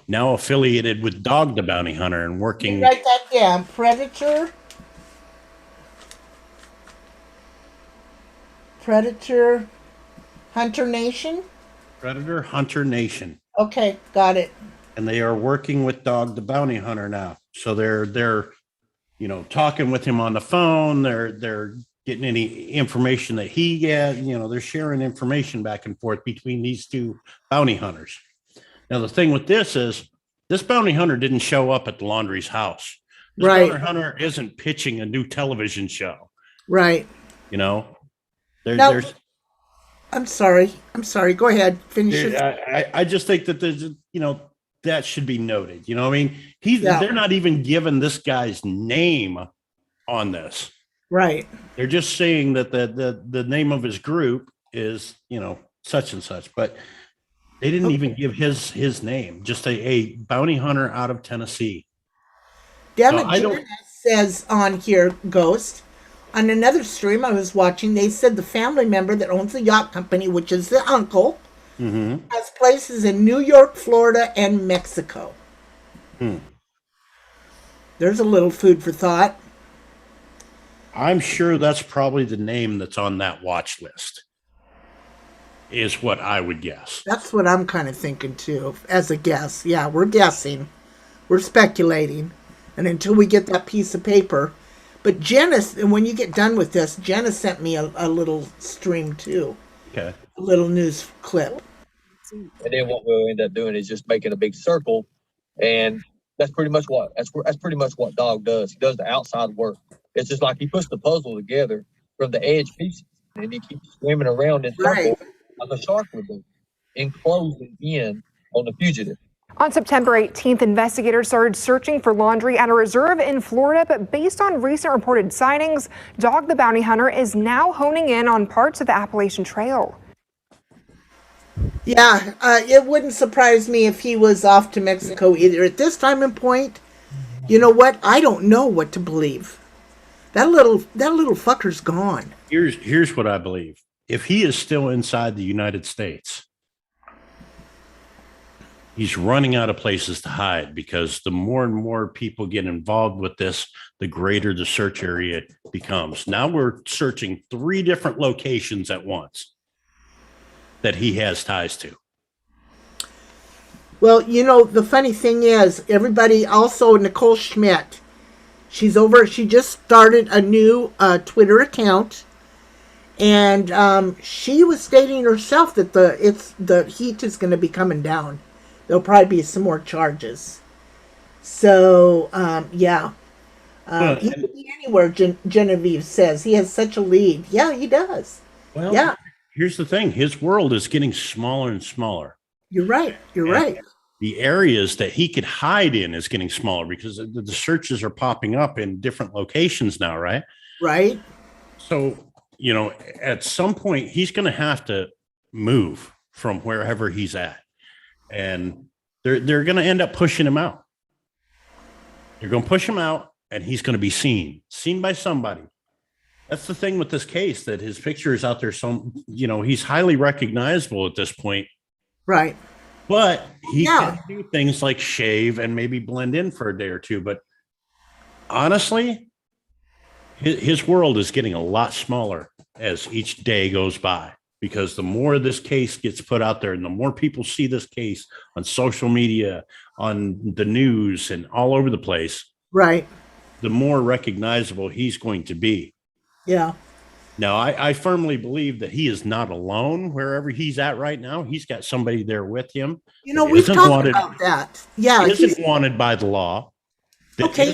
now affiliated with Dog the Bounty Hunter and working. You write that down. Predator Hunter Nation. Predator Hunter Nation. Okay, got it. And they are working with Dog the Bounty Hunter now. So they're talking with him on the phone. They're getting any information that he gets. They're sharing information back and forth between these two bounty hunters. Now, the thing with this is this bounty hunter didn't show up at the Laundrie's house. This bounty hunter isn't pitching a new television show. Right. There's. I'm sorry. Go ahead. Finish it. I just think that there's, that should be noted. They're not even giving this guy's name on this. Right. They're just saying that the name of his group is, such and such, but they didn't even give his name, just a bounty hunter out of Tennessee. Damn says on here, Ghost, on another stream I was watching, they said the family member that owns the yacht company, which is the uncle, has places in New York, Florida, and Mexico. There's a little food for thought. I'm sure that's probably the name that's on that watch list, is what I would guess. That's what I'm kind of thinking too, as a guess. Yeah, we're guessing. We're speculating. And until we get that piece of paper. But Jenna, when you get done with this, Jenna sent me a little stream too. Okay. A little news clip. And then what we'll end up doing is just making a big circle, and that's pretty much what Dog does. He does the outside work. It's just like he puts the puzzle together from the edge pieces, and he keeps swimming around in circles like a shark would do, enclosing in on the fugitive. On September 18th, investigators started searching for Laundrie at a reserve in Florida, but based on recent reported sightings, Dog the Bounty Hunter is now honing in on parts of the Appalachian Trail. Yeah, it wouldn't surprise me if he was off to Mexico either. At this time and point, you know what? I don't know what to believe. That little fucker's gone. Here's what I believe. If he is still inside the United States, he's running out of places to hide, because the more and more people get involved with this, the greater the search area becomes. Now we're searching 3 different locations at once that he has ties to. Well, the funny thing is, everybody, also Nicole Schmidt, she just started a new Twitter account, and she was stating herself that the heat is going to be coming down. There'll probably be some more charges. So, yeah. He could be anywhere, Genevieve says. He has such a lead. Yeah, he does. Well, yeah. Here's the thing. His world is getting smaller and smaller. You're right. Right. The areas that he could hide in is getting smaller, because the searches are popping up in different locations now, right? Right. So, at some point, he's going to have to move from wherever he's at. And they're going to end up pushing him out. They're going to push him out, and he's going to be seen by somebody. That's the thing with this case, that his picture is out there. So, he's highly recognizable at this point. Right. But he can do things like shave and maybe blend in for a day or two. But honestly, his world is getting a lot smaller as each day goes by, because the more this case gets put out there and the more people see this case on social media, on the news, and all over the place, right, the more recognizable he's going to be. Yeah. No, I firmly believe that he is not alone wherever he's at right now. He's got somebody there with him. You know, That we've isn't talked wanted, about that. Yeah, isn't wanted by the law. That okay.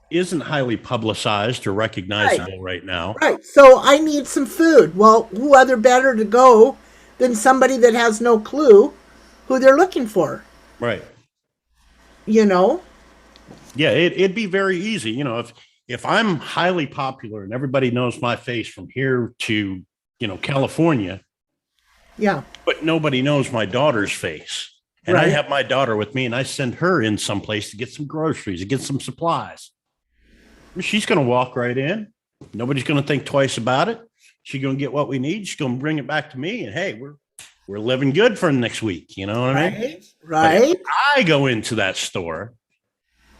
isn't highly publicized or recognizable right now. Right. So I need some food. Well, who other better to go than somebody that has no clue who they're looking for? Right. You know? Yeah, it'd be very easy. You know, if I'm highly popular and everybody knows my face from here to, California. Yeah. But nobody knows my daughter's face. And I have my daughter with me and I send her in someplace to get some groceries, to get some supplies. She's going to walk right in. Nobody's going to think twice about it. She's going to get what we need. She's going to bring it back to me. And hey, we're living good for next week. You know what I mean? Right. But if I go into that store.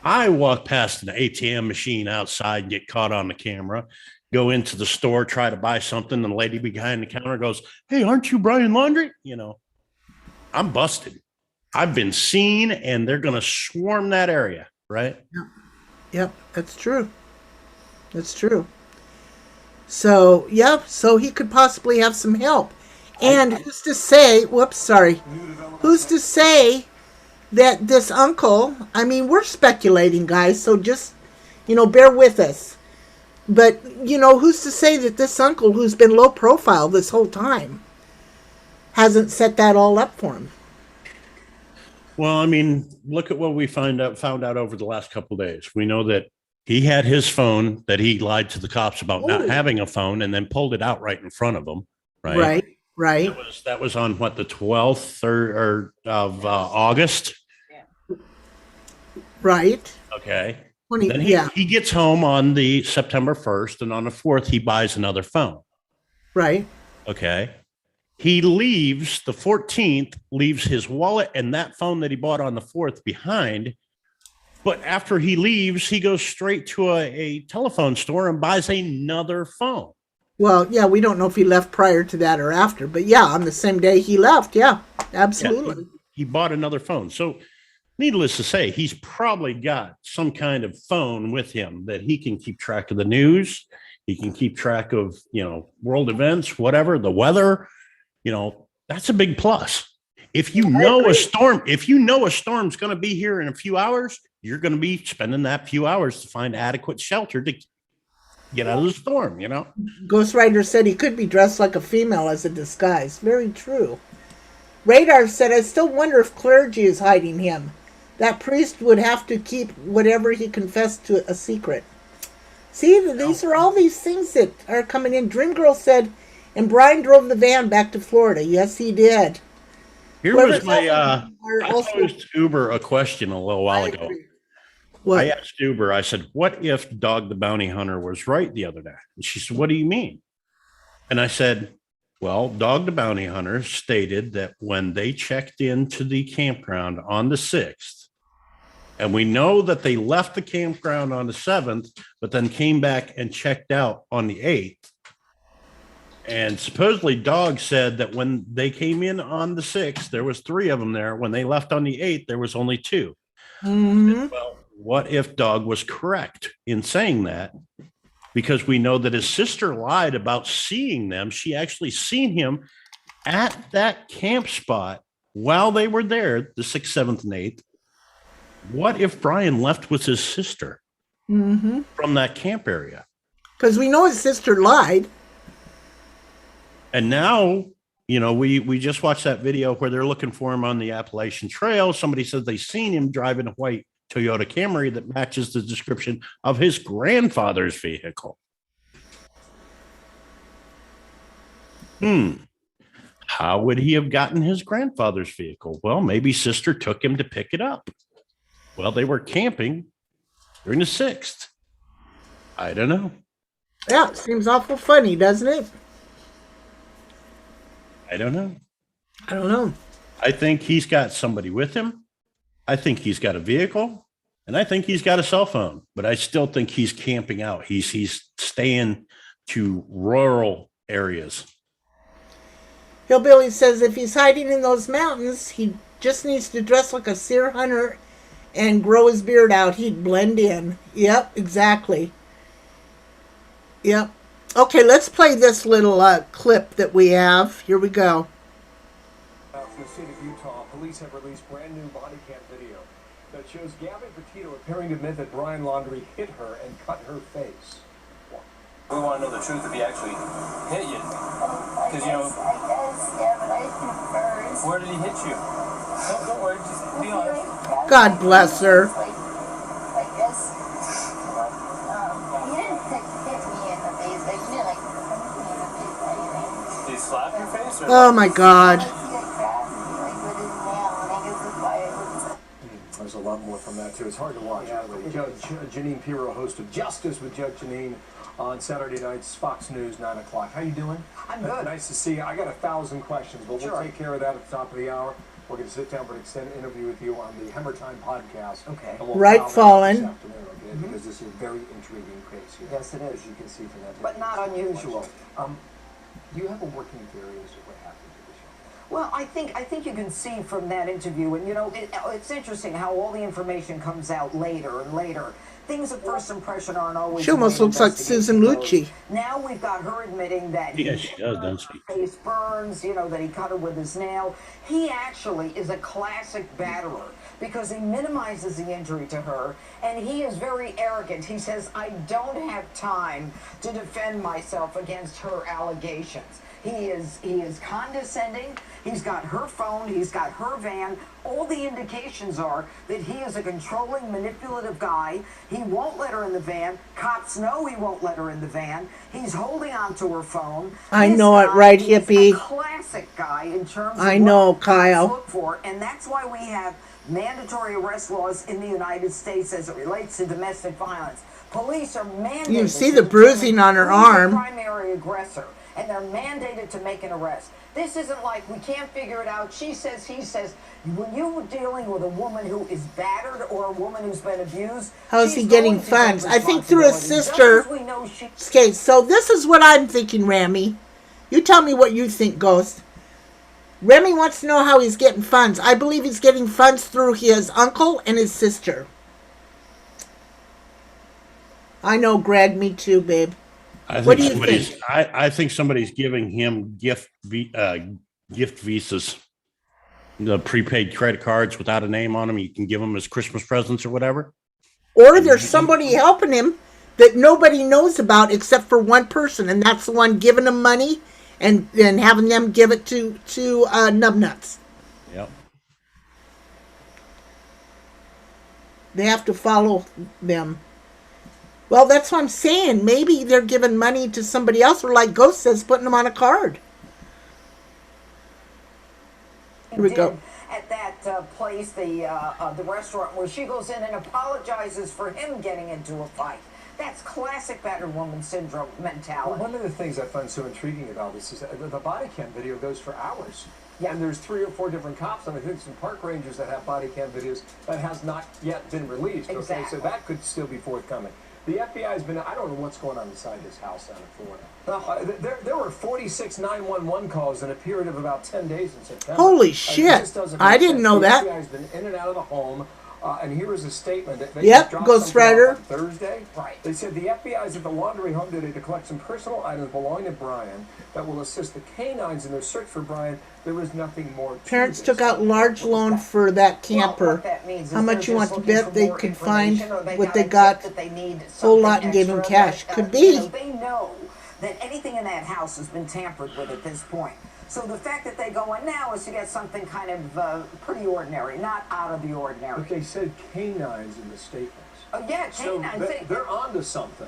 I walk past an ATM machine outside and get caught on the camera. Go into the store, try to buy something. And the lady behind the counter goes, "Hey, aren't you Brian Laundrie?" I'm busted. I've been seen and they're going to swarm that area. Right. Yep. That's true. That's true. So, so he could possibly have some help. And who's to say, who's to say that this uncle, I mean, we're speculating, guys, so just, bear with us. But, who's to say that this uncle, who's been low profile this whole time, hasn't set that all up for him? Well, I mean, look at what we found out over the last couple of days. We know that he had his phone that he lied to the cops about not having a phone and then pulled it out right in front of them. Right. That was on the 12th of August. Right. Okay. Then he gets home on the September 1st, and on the 4th, he buys another phone. Right. Okay. He leaves the 14th, leaves his wallet and that phone that he bought on the 4th behind. But after he leaves, he goes straight to a telephone store and buys another phone. Well, yeah, we don't know if he left prior to that or after, but yeah, on the same day he left. Yeah, absolutely. Yeah, he bought another phone. So needless to say, he's probably got some kind of phone with him that he can keep track of the news. He can keep track of, world events, whatever, the weather. That's a big plus. If you know a storm's going to be here in a few hours, you're going to be spending that few hours to find adequate shelter to get out of the storm, Ghost Rider said he could be dressed like a female as a disguise. Very true. Radar said, I still wonder if clergy is hiding him. That priest would have to keep whatever he confessed to a secret. See, these are all these things that are coming in. Dream Girl said, and Brian drove the van back to Florida. Yes, he did. Here was I posed Uber a question a little while ago. What? I asked Uber, I said, what if Dog the Bounty Hunter was right the other day? And she said, what do you mean? And I said, well, Dog the Bounty Hunter stated that when they checked into the campground on the 6th, and we know that they left the campground on the 7th, but then came back and checked out on the 8th. And supposedly Dog said that when they came in on the 6th, there was 3 of them there. When they left on the 8th, there was only 2. Mm-hmm. Well, what if Dog was correct in saying that? Because we know that his sister lied about seeing them. She actually seen him at that camp spot while they were there, the 6th, 7th, and 8th. What if Brian left with his sister from that camp area? Because we know his sister lied. And now, we just watched that video where they're looking for him on the Appalachian Trail. Somebody says they seen him driving a white Toyota Camry that matches the description of his grandfather's vehicle. How would he have gotten his grandfather's vehicle? Well, maybe sister took him to pick it up. Well, they were camping during the 6th. I don't know. Yeah, seems awful funny, doesn't it? I don't know. I think he's got somebody with him. I think he's got a vehicle, and I think he's got a cell phone, but I still think he's camping out. He's staying to rural areas. Hillbilly says if he's hiding in those mountains, he just needs to dress like a seer hunter and grow his beard out. He'd blend in. Yep, exactly. Yep. Okay, let's play this little clip that we have. Here we go. From the state of Utah, police have released brand new body cam video that shows Gabby Petito appearing to admit that Brian Laundrie hit her and cut her face. We want to know the truth if he actually hit you. Because, you know... I guess, yeah, but I hit him first. Where did he hit you? Don't worry, just be honest. God bless her. I guess, he didn't hit me in the face. Like, he didn't, like, punch me in the face or anything. Did he slap your face? Or Oh, my God. He, like, grabbed me, like, with his nail, and I guess that's why it was... There's a lot more from that, too. It's hard to watch. Judge Janine Pirro, host of Justice with Judge Janine on Saturday nights, Fox News, 9 o'clock. How you doing? I'm good. Nice to see you. I got 1,000 questions, but we'll take care of that at the top of the hour. We're going to sit down for an extended interview with you on the Hammer Time podcast. Okay. And we'll Right, file that Fallen. this afternoon, okay? Because this is a very intriguing case here. Yes, it is. As you can see from that. But not unusual. Do you have a working theory as to what happened to this young man? Well, I think you can see from that interview, and you know, it's interesting how all the information comes out later and later. Things of first impression aren't always. She almost looks like Susan Lucci. Now we've got her admitting that Yeah, she does, doesn't she? face burns, you know, that he cut her with his nail. He actually is a classic batterer because he minimizes the injury to her, and he is very arrogant. He says, I don't have time to defend myself against her allegations. He is condescending. He's got her phone. He's got her van. All the indications are that he is a controlling, manipulative guy. He won't let her in the van. Cops know he won't let her in the van. He's holding on to her phone. I This know it, guy right, is hippie? a classic guy in terms I of know, what cops Kyle. look for, and that's why we have mandatory arrest laws in the United States as it relates to domestic violence. Police are mandated. You see to the bruising on her determine who's arm. the primary aggressor, and they're mandated to make an arrest. This isn't like we can't figure it out. She says, he says. When you're dealing with a woman who is battered or a woman who's been abused, How's he she's getting going to funds? take I think through his responsibility. sister. Just as we know she- Okay, so this is what I'm thinking, Rami. You tell me what you think, Ghost. Remy wants to know how he's getting funds. I believe he's getting funds through his uncle and his sister. I know, Greg. Me too, babe. What do you think? I think somebody's giving him gift visas, the prepaid credit cards without a name on them. You can give them as Christmas presents or whatever. Or there's somebody helping him that nobody knows about except for one person, and that's the one giving him money and having them give it to Nubnuts. Yep. They have to follow them. Well, that's what I'm saying. Maybe they're giving money to somebody else, or like Ghost says, putting them on a card. Here we go. At that place, the restaurant, where she goes in and apologizes for him getting into a fight. That's classic battered woman syndrome mentality. Well, one of the things I find so intriguing about this is that the body cam video goes for hours. Yeah. And there's 3 or 4 different cops, and I think some park rangers that have body cam videos that has not yet been released. Exactly. Okay, so that could still be forthcoming. The FBI has been, I don't know what's going on inside this house down in Florida. There were 46 911 calls in a period of about 10 days in September. Holy shit. I didn't know that. The FBI has been in and out of the home. And here is a statement that they Yep, dropped Ghost something off Rider. on Thursday. Right. They said the FBI is at the Laundrie home today to collect some personal items belonging to Brian that will assist the canines in their search for Brian. There is nothing more to Parents this. took out large loan for that camper. what that means is How much they're you just want to looking bet for they more could find information, or what got they a tip got? that they need Whole something lot and gave him extra cash. that, Could you be. know, they know that anything in that house has been tampered with at this point. So the fact that they go in now is to get something kind of pretty ordinary, not out of the ordinary. But they said canines in the statements. Oh yeah, So canines. they're onto something.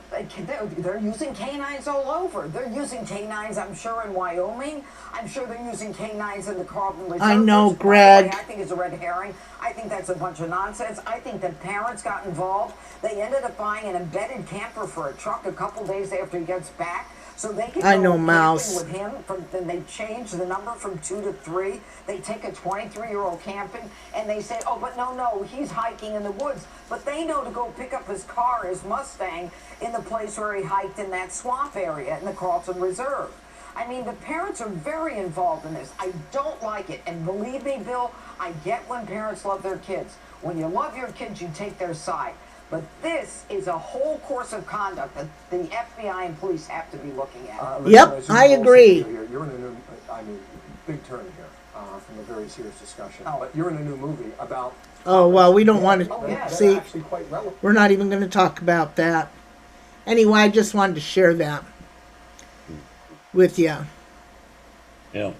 They're using canines all over. They're using canines, I'm sure, in Wyoming. I'm sure they're using canines in the Carlton Reserve. I know, which, by the way, Greg. I think is a red herring. I think that's a bunch of nonsense. I think the parents got involved. They ended up buying an embedded camper for a truck a couple days after he gets back. So they can I go know, camping Mouse. with him. Then they change the number from 2 to 3. They take a 23-year-old camping, and they say, oh, but no, he's hiking in the woods. But they know to go pick up his car, his Mustang, in the place where he hiked in that swamp area in the Carlton Reserve. I mean, the parents are very involved in this. I don't like it. And believe me, Bill, I get when parents love their kids. When you love your kids, you take their side. But this is a whole course of conduct that the FBI and police have to be looking at. Yep, I agree. You're in a new, big turn here from a very serious discussion. But you're in a new movie about. Oh, well, we don't want to see. Actually quite relevant. We're not even going to talk about that. Anyway, I just wanted to share that with you. Yeah.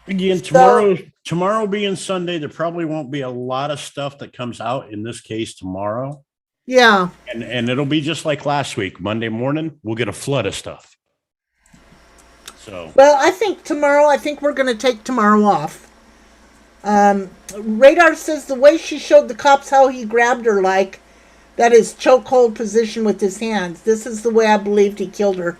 Again, tomorrow being Sunday, there probably won't be a lot of stuff that comes out in this case tomorrow. Yeah. And it'll be just like last week. Monday morning, we'll get a flood of stuff. So. Well, I think we're going to take tomorrow off. Radar says the way she showed the cops how he grabbed her, like that is chokehold position with his hands. This is the way I believed he killed her.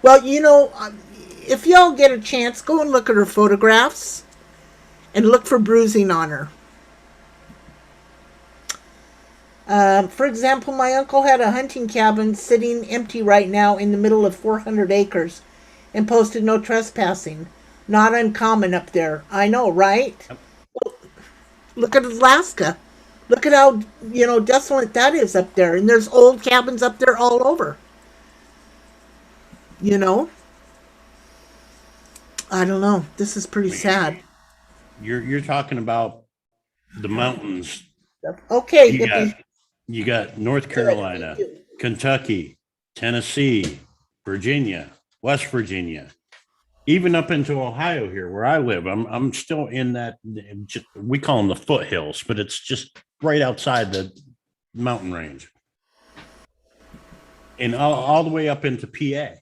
Well, if y'all get a chance, go and look at her photographs and look for bruising on her. For example, my uncle had a hunting cabin sitting empty right now in the middle of 400 acres and posted no trespassing. Not uncommon up there. I know, right? Well, look at Alaska. Look at how, desolate that is up there. And there's old cabins up there all over. I don't know. This is pretty sad. You're talking about the mountains. Okay. You got North Carolina, Kentucky, Tennessee, Virginia, West Virginia, even up into Ohio here where I live. I'm still in that, we call them the foothills, but it's just right outside the mountain range. And all the way up into PA.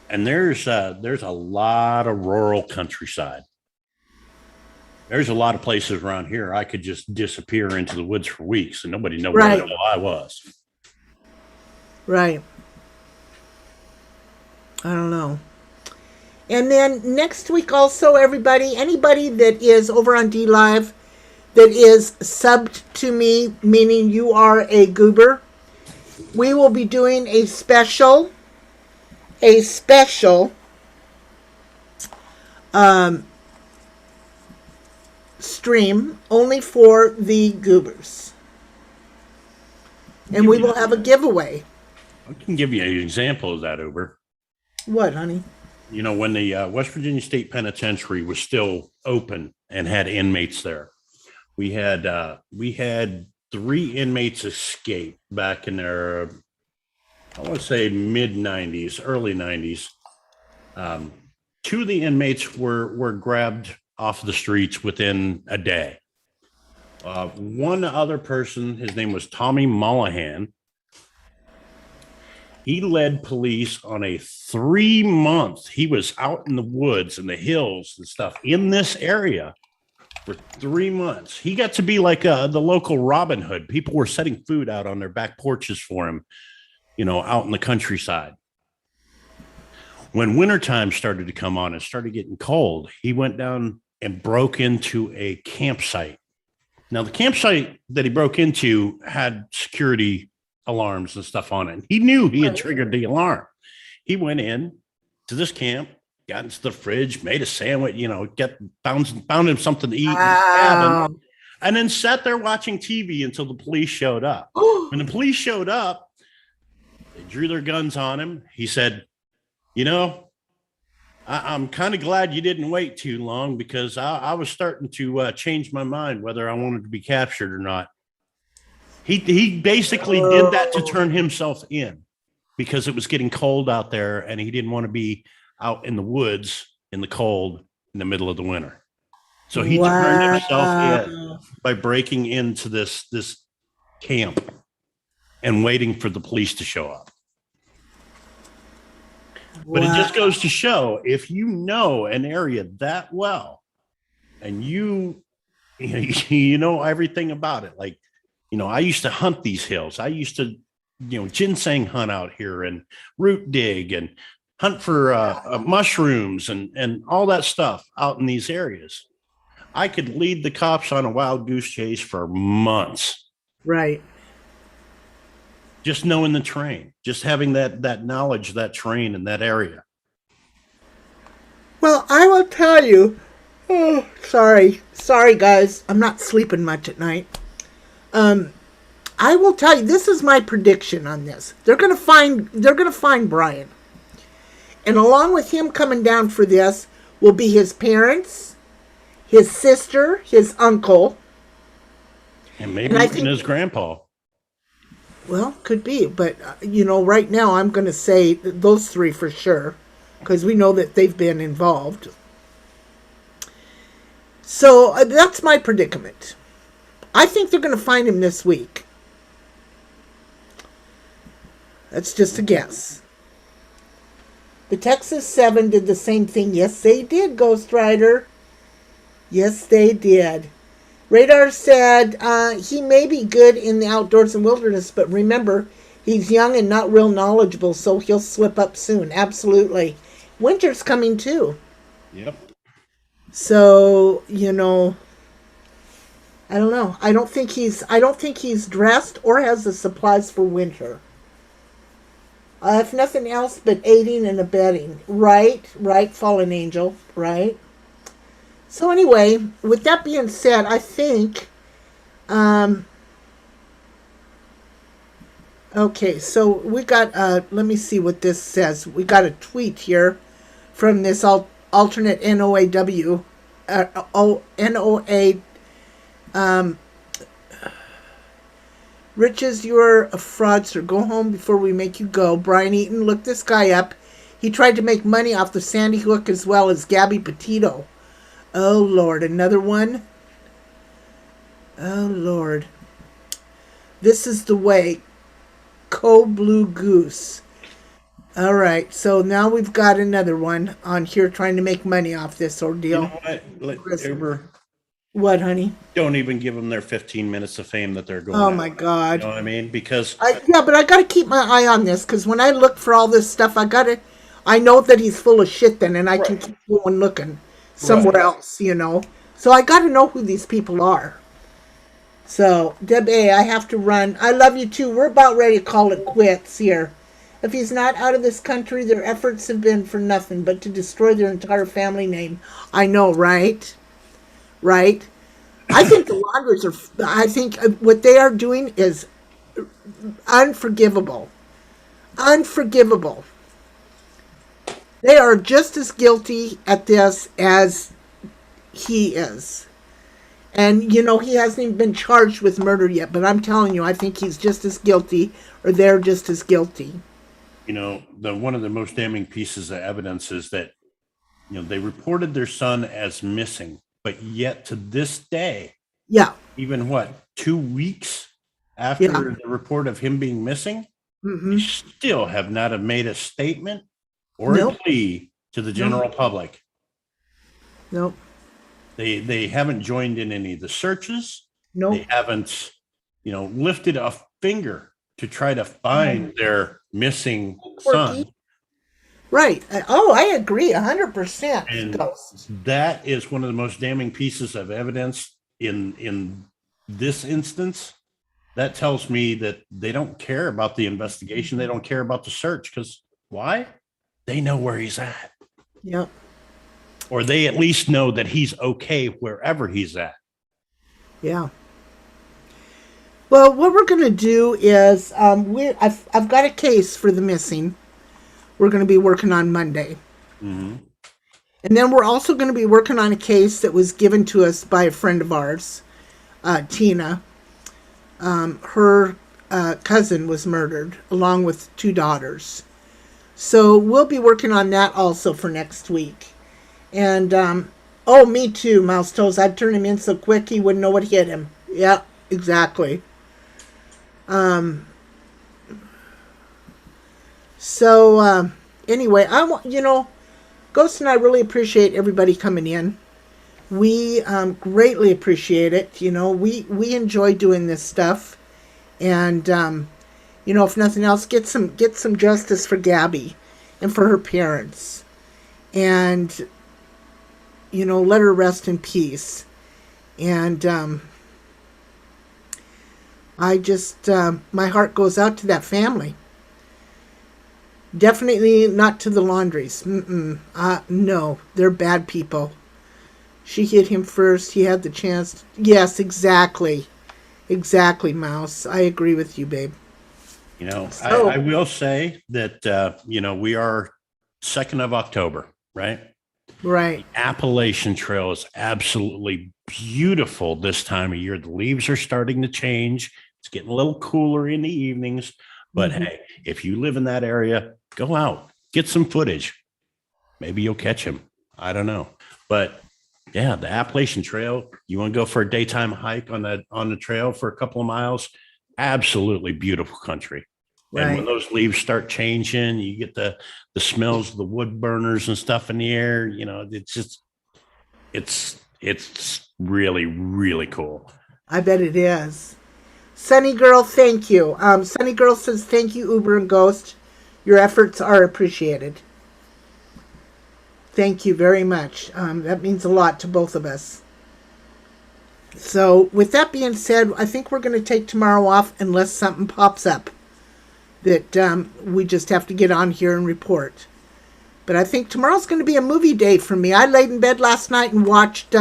And there's a lot of rural countryside. There's a lot of places around here I could just disappear into the woods for weeks and nobody knows where the hell I was. Right. I don't know. And then next week also, anybody that is over on DLive that is subbed to me, meaning you are a goober, we will be doing a special stream only for the goobers. And we will have a giveaway. I can give you an example of that, Uber. What, honey? When the West Virginia State Penitentiary was still open and had inmates there, we had 3 inmates escape back in their, I want to say mid 90s, early 90s. 2 of the inmates were grabbed off the streets within a day. One other person, his name was Tommy Mollahan. He led police on a 3-month. He was out in the woods and the hills and stuff in this area for 3 months. He got to be like the local Robin Hood. People were setting food out on their back porches for him, out in the countryside. When wintertime started to come on and started getting cold, he went down and broke into a campsite. Now, the campsite that he broke into had security alarms and stuff on it. He knew he had triggered the alarm. He went in to this camp, got into the fridge, made a sandwich, found him something to eat in the cabin, and then sat there watching TV until the police showed up. When the police showed up, they drew their guns on him. He said, I'm kind of glad you didn't wait too long because I was starting to change my mind whether I wanted to be captured or not. He basically did that to turn himself in because it was getting cold out there and he didn't want to be out in the woods in the cold in the middle of the winter. So he turned himself in by breaking into this camp and waiting for the police to show up. But it just goes to show, if you know an area that well and you know everything about it, like, I used to hunt these hills. I used to, ginseng hunt out here and root dig and hunt for mushrooms and all that stuff out in these areas. I could lead the cops on a wild goose chase for months. Right. Just knowing the terrain, just having that knowledge, that terrain in that area. Well, I will tell you. Sorry, guys. I'm not sleeping much at night. I will tell you, this is my prediction on this. They're gonna find Brian. And along with him coming down for this will be his parents, his sister, his uncle. And maybe even his grandpa. Well, could be. But, right now I'm going to say those three for sure. Because we know that they've been involved. So that's my predicament. I think they're going to find him this week. That's just a guess. The Texas 7 did the same thing. Yes, they did, Ghost Rider. Yes, they did. Radar said he may be good in the outdoors and wilderness, but remember, he's young and not real knowledgeable, so he'll slip up soon. Absolutely. Winter's coming too. Yep. So, I don't know. I don't think he's dressed or has the supplies for winter. If nothing else but aiding and abetting. Right, Fallen Angel, right? So anyway, with that being said, I think, okay, so we got, let me see what this says. We got a tweet here from this alternate NOAW, NOA, Riches, you're a fraudster. Go home before we make you go. Brian Eaton, look this guy up. He tried to make money off the Sandy Hook as well as Gabby Petito. Oh, Lord. Another one? Oh, Lord. This is the way. Blue Goose. All right. So now we've got another one on here trying to make money off this ordeal. You know what? Uber. What, honey? Don't even give them their 15 minutes of fame that they're going. Oh, my God. You know what I mean? Because yeah, but I got to keep my eye on this because when I look for all this stuff, I know that he's full of shit then, and I can keep going looking somewhere else, So I got to know who these people are. So, Deb A., I have to run. I love you too. We're about ready to call it quits here. If he's not out of this country, their efforts have been for nothing but to destroy their entire family name. I know, right? Right? I think the Laundries I think what they are doing is unforgivable. Unforgivable. They are just as guilty at this as he is. And, he hasn't even been charged with murder yet, but I'm telling you, I think he's just as guilty, or they're just as guilty. One of the most damning pieces of evidence is that, they reported their son as missing, but yet to this day, even 2 weeks after the report of him being missing, they still have not have made a statement or a plea to the general public. Nope. They haven't joined in any of the searches. Nope. They haven't, lifted a finger to try to find their missing son. Right. I agree 100%. And that is one of the most damning pieces of evidence in this instance. That tells me that they don't care about the investigation. They don't care about the search. Because why? They know where he's at. Yep. Or they at least know that he's okay wherever he's at. Yeah. Well, what we're going to do is I've got a case for the missing. We're going to be working on Monday. Mm-hmm. And then we're also going to be working on a case that was given to us by a friend of ours, Tina. Her cousin was murdered along with 2 daughters. So we'll be working on that also for next week. And, me too, Mouse Toes. I'd turn him in so quick he wouldn't know what hit him. Yeah, exactly. Anyway, Ghost and I really appreciate everybody coming in. We greatly appreciate it. We enjoy doing this stuff. And, if nothing else, get some justice for Gabby and for her parents. And, let her rest in peace. And I just, my heart goes out to that family. Definitely not to the Laundries. No, they're bad people. She hit him first. He had the chance. Yes, exactly. Exactly, Mouse. I agree with you, babe. You know, So- I will say that, we are 2nd of October, right? Right. The Appalachian Trail is absolutely beautiful this time of year. The leaves are starting to change. It's getting a little cooler in the evenings. But Mhm. hey, if you live in that area, go out, get some footage. Maybe you'll catch him. I don't know. But yeah, the Appalachian Trail, you want to go for a daytime hike on the trail for a couple of miles? Absolutely beautiful country. And when Right. those leaves start changing, you get the smells of the wood burners and stuff in the air. It's really, really cool. I bet it is. Sunny Girl, thank you. Sunny Girl says, thank you, Uber and Ghost. Your efforts are appreciated. Thank you very much. That means a lot to both of us. So, with that being said, I think we're going to take tomorrow off unless something pops up that we just have to get on here and report. But I think tomorrow's going to be a movie day for me. I laid in bed last night and watched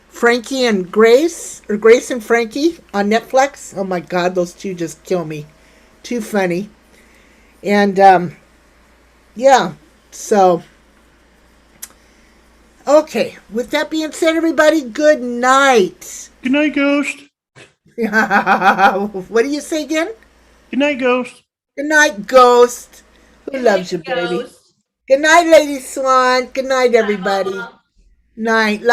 Frankie and Grace, or Grace and Frankie on Netflix. Oh my God, those two just kill me. Too funny. And yeah, so okay. With that being said, everybody, good night. Good night, Ghost. What do you say again? Good night, Ghost. Good night, Ghost. Who loves you, baby? Good night, Lady Swan. Good night, everybody. Night.